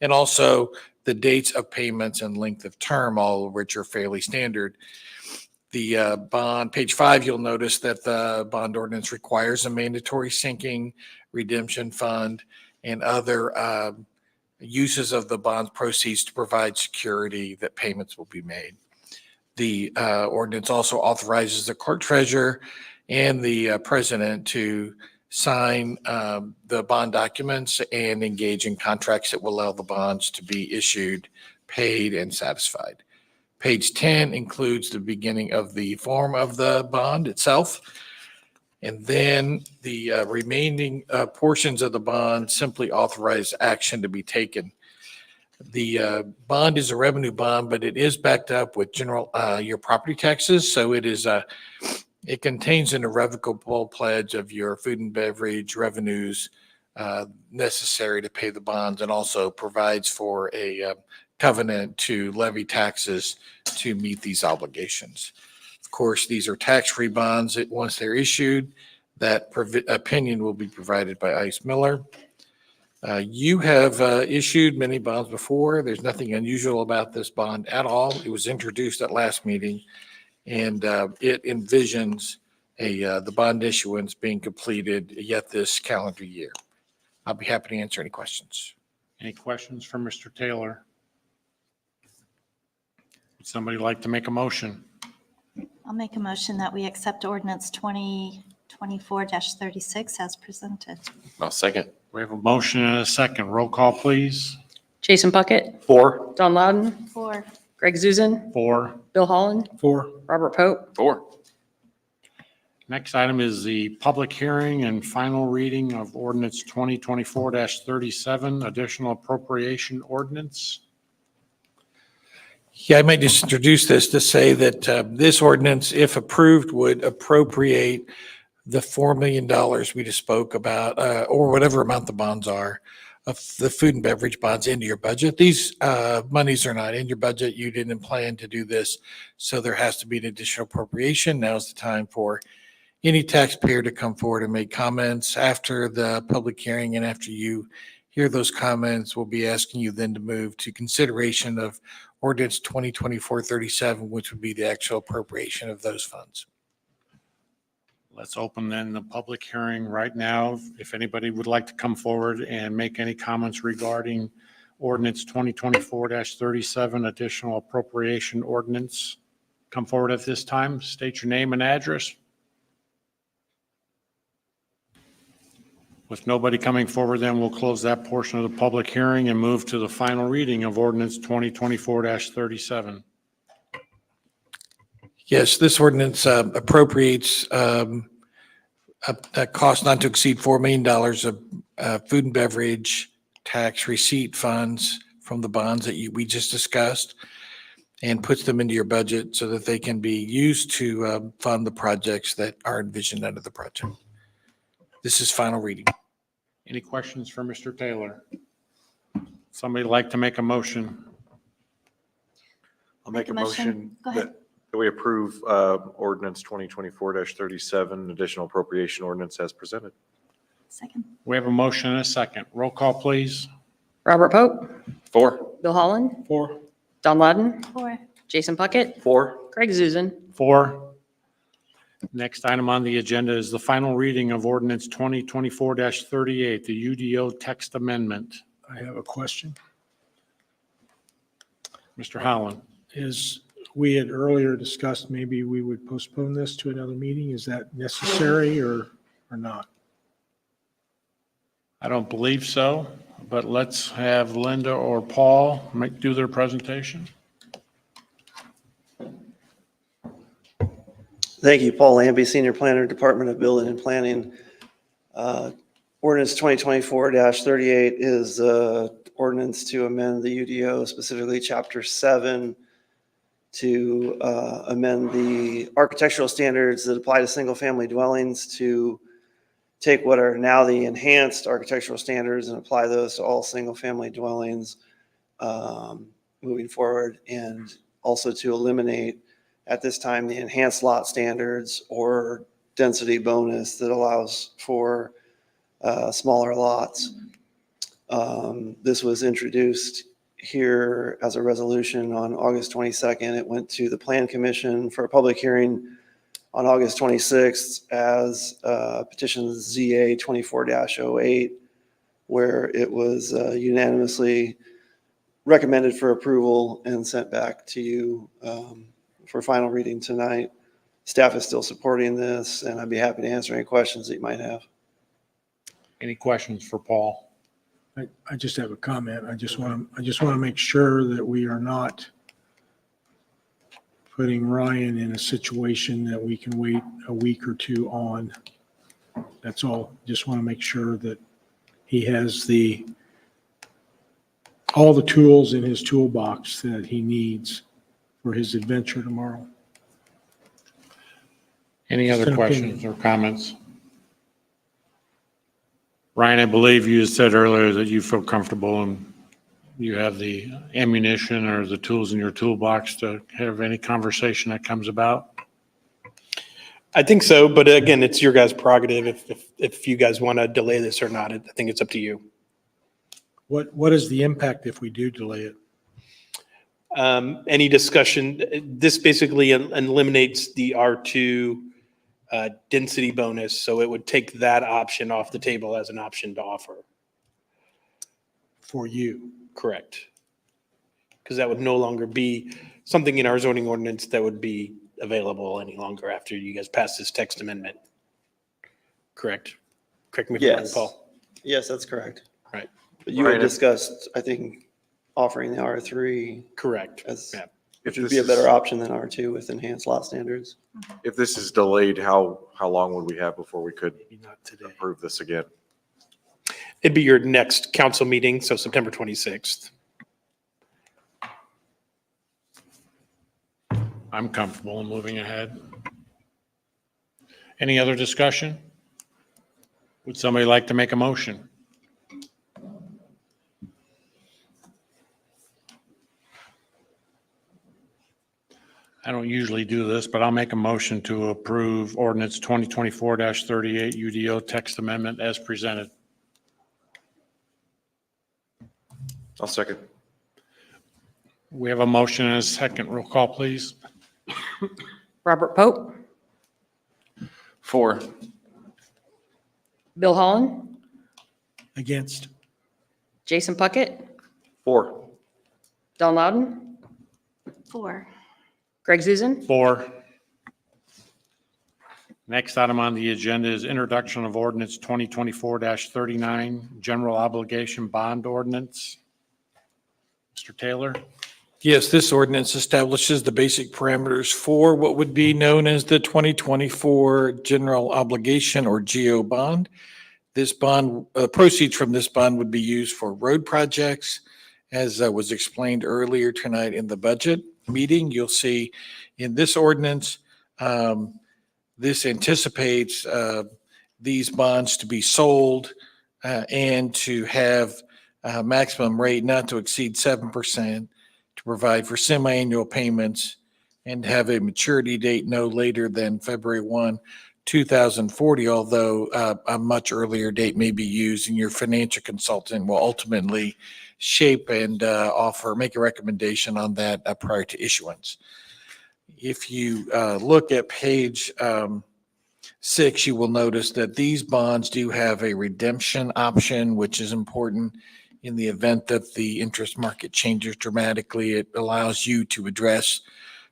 And also the dates of payments and length of term, all of which are fairly standard. The bond, page 5, you'll notice that the bond ordinance requires a mandatory sinking redemption fund and other uses of the bond's proceeds to provide security that payments will be made. The ordinance also authorizes the clerk treasurer and the president to sign the bond documents and engage in contracts that will allow the bonds to be issued, paid, and satisfied. Page 10 includes the beginning of the form of the bond itself. And then the remaining portions of the bond simply authorize action to be taken. The bond is a revenue bond, but it is backed up with your property taxes. So it contains an irrevocable pledge of your food and beverage revenues necessary to pay the bonds, and also provides for a covenant to levy taxes to meet these obligations. Of course, these are tax-free bonds. Once they're issued, that opinion will be provided by Ice Miller. You have issued many bonds before. There's nothing unusual about this bond at all. It was introduced at last meeting, and it envisions the bond issuance being completed yet this calendar year. I'll be happy to answer any questions. Any questions for Mr. Taylor? Would somebody like to make a motion? I'll make a motion that we accept ordinance 2024-36 as presented. I'll second. We have a motion and a second. Roll call, please. Jason Puckett, 4. Don Loudon, 4. Greg Zuzen, 4. Bill Holland, 4. Robert Pope. 4. Next item is the public hearing and final reading of ordinance 2024-37, additional appropriation ordinance. Yeah, I might just introduce this to say that this ordinance, if approved, would appropriate the $4 million we just spoke about, or whatever amount the bonds are, of the food and beverage bonds into your budget. These monies are not in your budget. You didn't plan to do this, so there has to be an additional appropriation. Now's the time for any taxpayer to come forward and make comments. After the public hearing and after you hear those comments, we'll be asking you then to move to consideration of ordinance 2024-37, which would be the actual appropriation of those funds. Let's open then the public hearing right now. If anybody would like to come forward and make any comments regarding ordinance 2024-37, additional appropriation ordinance, come forward at this time. State your name and address. With nobody coming forward, then we'll close that portion of the public hearing and move to the final reading of ordinance 2024-37. Yes, this ordinance appropriates a cost not to exceed $4 million of food and beverage tax receipt funds from the bonds that we just discussed, and puts them into your budget so that they can be used to fund the projects that are envisioned under the project. This is final reading. Any questions for Mr. Taylor? Somebody like to make a motion? I'll make a motion Go ahead. that we approve ordinance 2024-37, additional appropriation ordinance as presented. Second. We have a motion and a second. Roll call, please. Robert Pope, 4. Bill Holland, 4. Don Loudon, 4. Jason Puckett, 4. Greg Zuzen. 4. Next item on the agenda is the final reading of ordinance 2024-38, the UDO text amendment. I have a question. Mr. Holland. Is, we had earlier discussed maybe we would postpone this to another meeting. Is that necessary or not? I don't believe so, but let's have Linda or Paul do their presentation. Thank you, Paul Lambie, Senior Planner, Department of Building and Planning. Ordinance 2024-38 is ordinance to amend the UDO, specifically Chapter 7, to amend the architectural standards that apply to single-family dwellings, to take what are now the enhanced architectural standards and apply those to all single-family dwellings moving forward, and also to eliminate at this time the enhanced lot standards or density bonus that allows for smaller lots. This was introduced here as a resolution on August 22nd. It went to the Plan Commission for a public hearing on August 26th as petition ZA 24-08, where it was unanimously recommended for approval and sent back to you for final reading tonight. Staff is still supporting this, and I'd be happy to answer any questions that you might have. Any questions for Paul? I just have a comment. I just want to make sure that we are not putting Ryan in a situation that we can wait a week or two on. That's all. Just want to make sure that he has all the tools in his toolbox that he needs for his adventure tomorrow. Any Just other an questions opinion. or comments? Ryan, I believe you said earlier that you feel comfortable and you have the ammunition or the tools in your toolbox to have any conversation that comes about. I think so, but again, it's your guys' prerogative if you guys want to delay this or not. I think it's up to you. What is the impact if we do delay it? Any discussion, this basically eliminates the R2 density bonus, so it would take that option off the table as an option to offer. For you? Correct. Because that would no longer be something in our zoning ordinance that would be available any longer after you guys pass this text amendment. Correct? Correct me if I'm wrong, Yes. Paul. Yes, that's correct. Right. But you had Right. discussed, I think, offering the R3 Correct. as, Yeah. which If would be a this better is- option than R2 with enhanced lot standards. If this is delayed, how long would we have before we could Maybe not today. approve this again? It'd be your next council meeting, so September 26th. I'm comfortable in moving ahead. Any other discussion? Would somebody like to make a motion? I don't usually do this, but I'll make a motion to approve ordinance 2024-38 UDO text amendment as presented. I'll second. We have a motion and a second. Roll call, please. Robert Pope, 4. Bill Holland, Against? Jason Puckett, 4. Don Loudon, 4. Greg Zuzen, 4. Next item on the agenda is introduction of ordinance 2024-39, general obligation bond ordinance. Mr. Taylor? Yes, this ordinance establishes the basic parameters for what would be known as the 2024 General Obligation or GO bond. This bond, proceeds from this bond would be used for road projects. As was explained earlier tonight in the budget meeting, you'll see in this ordinance, this anticipates these bonds to be sold and to have a maximum rate not to exceed 7%, to provide for semi-annual payments, and have a maturity date no later than February 1, 2040, although a much earlier date may be used, and your financial consultant will ultimately shape and make a recommendation on that prior to issuance. If you look at page 6, you will notice that these bonds do have a redemption option, which is important. In the event that the interest market changes dramatically, it allows you to address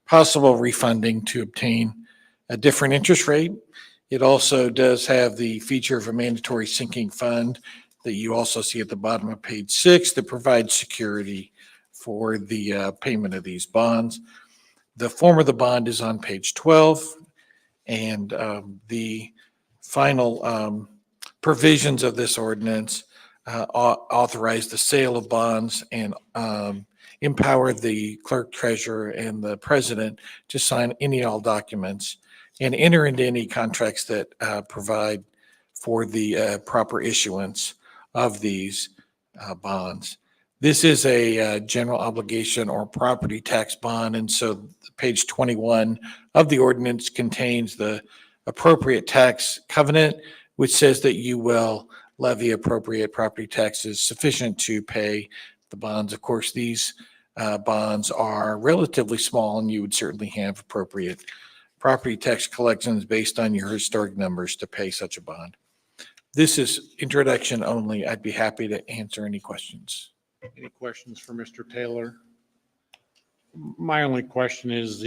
possible refunding to obtain a different interest rate. It also does have the feature of a mandatory sinking fund that you also see at the bottom of page 6 that provides security for the payment of these bonds. The form of the bond is on page 12, and the final provisions of this ordinance authorize the sale of bonds and empower the clerk, treasurer, and the president to sign any and all documents and enter into any contracts that provide for the proper issuance of these bonds. This is a general obligation or property tax bond, and so page 21 of the ordinance contains the appropriate tax covenant, which says that you will levy appropriate property taxes sufficient to pay the bonds. Of course, these bonds are relatively small, and you would certainly have appropriate property tax collections based on your historic numbers to pay such a bond. This is introduction only. I'd be happy to answer any questions. Any questions for Mr. Taylor? My only question is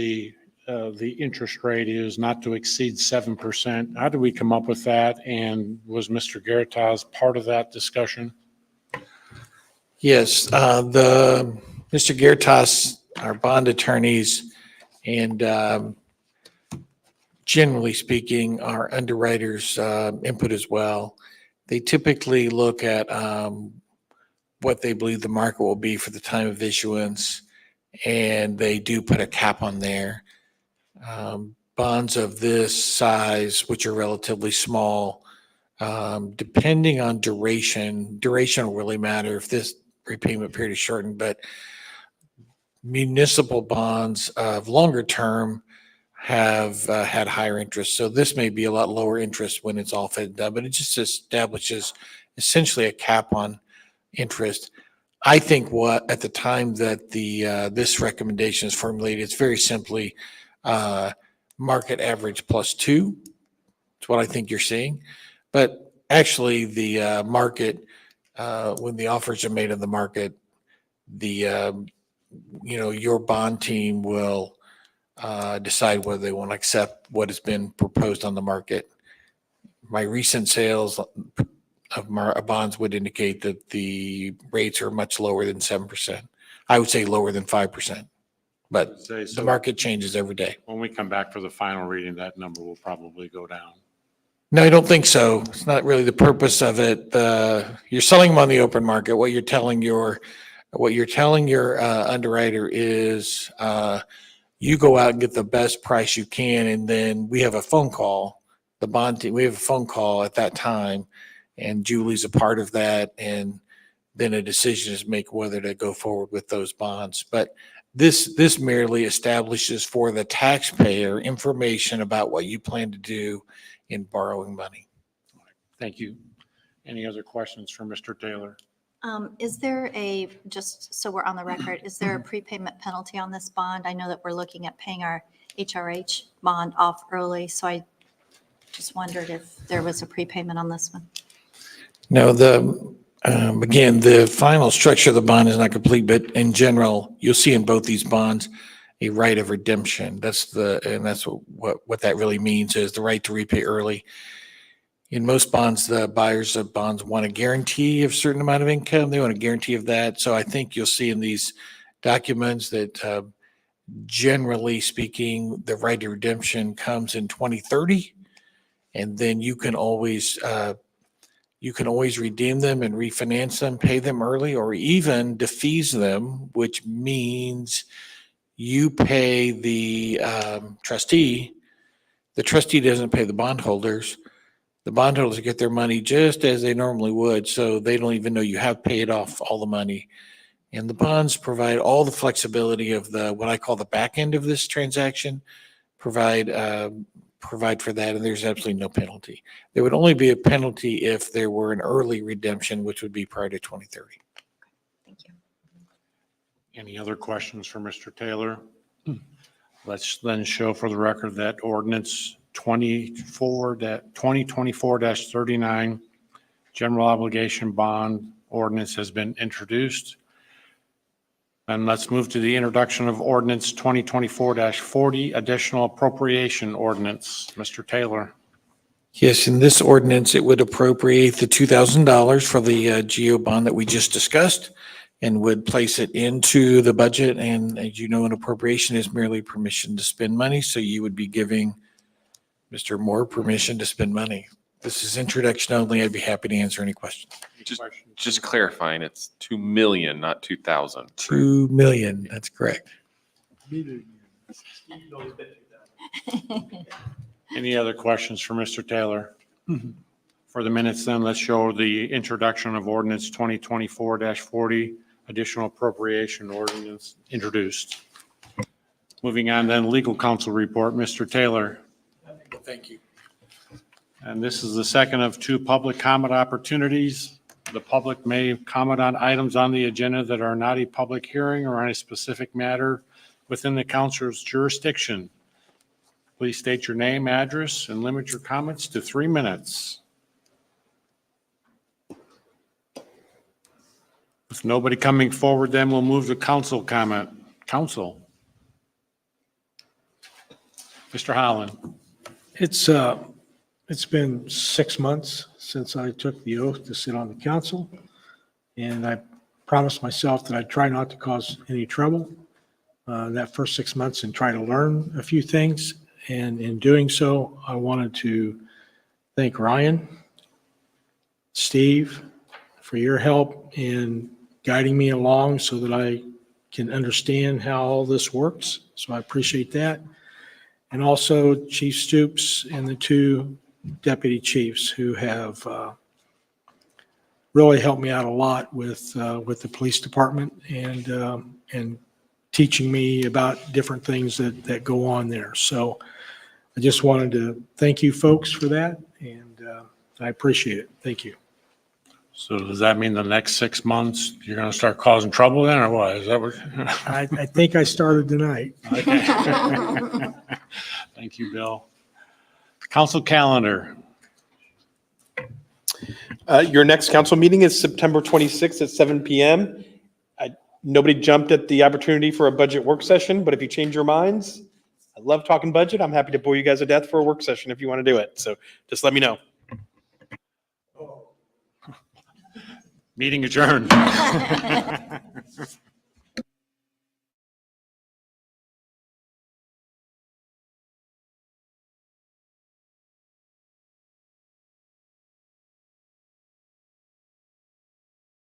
the interest rate is not to exceed 7%. How did we come up with that? And was Mr. Garitas part of that discussion? Yes, Mr. Garitas, our bond attorneys, and generally speaking, our underwriters' input as well. They typically look at what they believe the market will be for the time of issuance, and they do put a cap on there. Bonds of this size, which are relatively small, depending on duration will really matter if this repayment period is shortened, but municipal bonds of longer term have had higher interest. So this may be a lot lower interest when it's all said and done, but it just establishes essentially a cap on interest. I think what, at the time that this recommendation is formulated, it's very simply market average +2. It's what I think you're seeing. But actually, the market, when the offers are made in the market, your bond team will decide whether they want to accept what has been proposed on the market. My recent sales of bonds would indicate that the rates are much lower than 7%. I would say lower than 5%, but the market changes every day. When we come back for the final reading, that number will probably go down. No, I don't think so. It's not really the purpose of it. You're selling them on the open market. What you're telling your underwriter is you go out and get the best price you can, and then we have a phone call. The bond team, we have a phone call at that time, and Julie's a part of that, and then a decision is made whether to go forward with those bonds. But this merely establishes for the taxpayer information about what you plan to do in borrowing money. Thank you. Any other questions for Mr. Taylor? Is there just so we're on the record, is there a prepayment penalty on this bond? I know that we're looking at paying our HRH bond off early, so I just wondered if there was a prepayment on this one. No, again, the final structure of the bond is not complete, but in general, you'll see in both these bonds a right of redemption. That's what that really means, is the right to repay early. In most bonds, the buyers of bonds want a guarantee of a certain amount of income. They want a guarantee of that. So I think you'll see in these documents that generally speaking, the right to redemption comes in 2030. And then you can always redeem them and refinance them, pay them early, or even defease them, which means you pay the trustee. The trustee doesn't pay the bondholders. The bondholders get their money just as they normally would, so they don't even know you have paid off all the money. And the bonds provide all the flexibility of what I call the back end of this transaction, provide for that, and there's absolutely no penalty. There would only be a penalty if there were an early redemption, which would be prior to 2030. Thank you. Any other questions for Mr. Taylor? Let's then show for the record that ordinance 2024-39, general obligation bond ordinance has been introduced. And let's move to the introduction of ordinance 2024-40, additional appropriation ordinance. Mr. Taylor. Yes, in this ordinance, it would appropriate the $2,000 for the GO bond that we just discussed and would place it into the budget. And as you know, an appropriation is merely permission to spend money. So you would be giving Mr. Moore permission to spend money. This is introduction only. I'd be happy to answer any questions. Just clarifying, it's 2 million, not 2,000. 2 million, that's correct. Any other questions for Mr. Taylor? For the minutes then, let's show the introduction of ordinance 2024-40, additional appropriation ordinance introduced. Moving on then, legal counsel report, Mr. Taylor. Thank you. And this is the second of 2 public comment opportunities. The public may comment on items on the agenda that are not a public hearing or on a specific matter within the council's jurisdiction. Please state your name, address, and limit your comments to 3 minutes. With nobody coming forward, then we'll move to council comment. Council. Mr. Holland? It's been 6 months since I took the oath to sit on the council, and I promised myself that I'd try not to cause any trouble that first 6 months and try to learn a few things. And in doing so, I wanted to thank Ryan, Steve, for your help in guiding me along so that I can understand how all this works. So I appreciate that. And also Chief Stoops and the two deputy chiefs who have really helped me out a lot with the police department and teaching me about different things that go on there. So I just wanted to thank you folks for that, and I appreciate it. Thank you. So does that mean the next 6 months, you're going to start causing trouble then, or what? Is that what? I think I started tonight. Okay. Thank you, Bill. Council calendar. Your next council meeting is September 26th at 7 PM. Nobody jumped at the opportunity for a budget work session, but if you change your minds, I love talking budget. I'm happy to bore you guys to death for a work session if you want to do it. So just let me know. Meeting adjourned.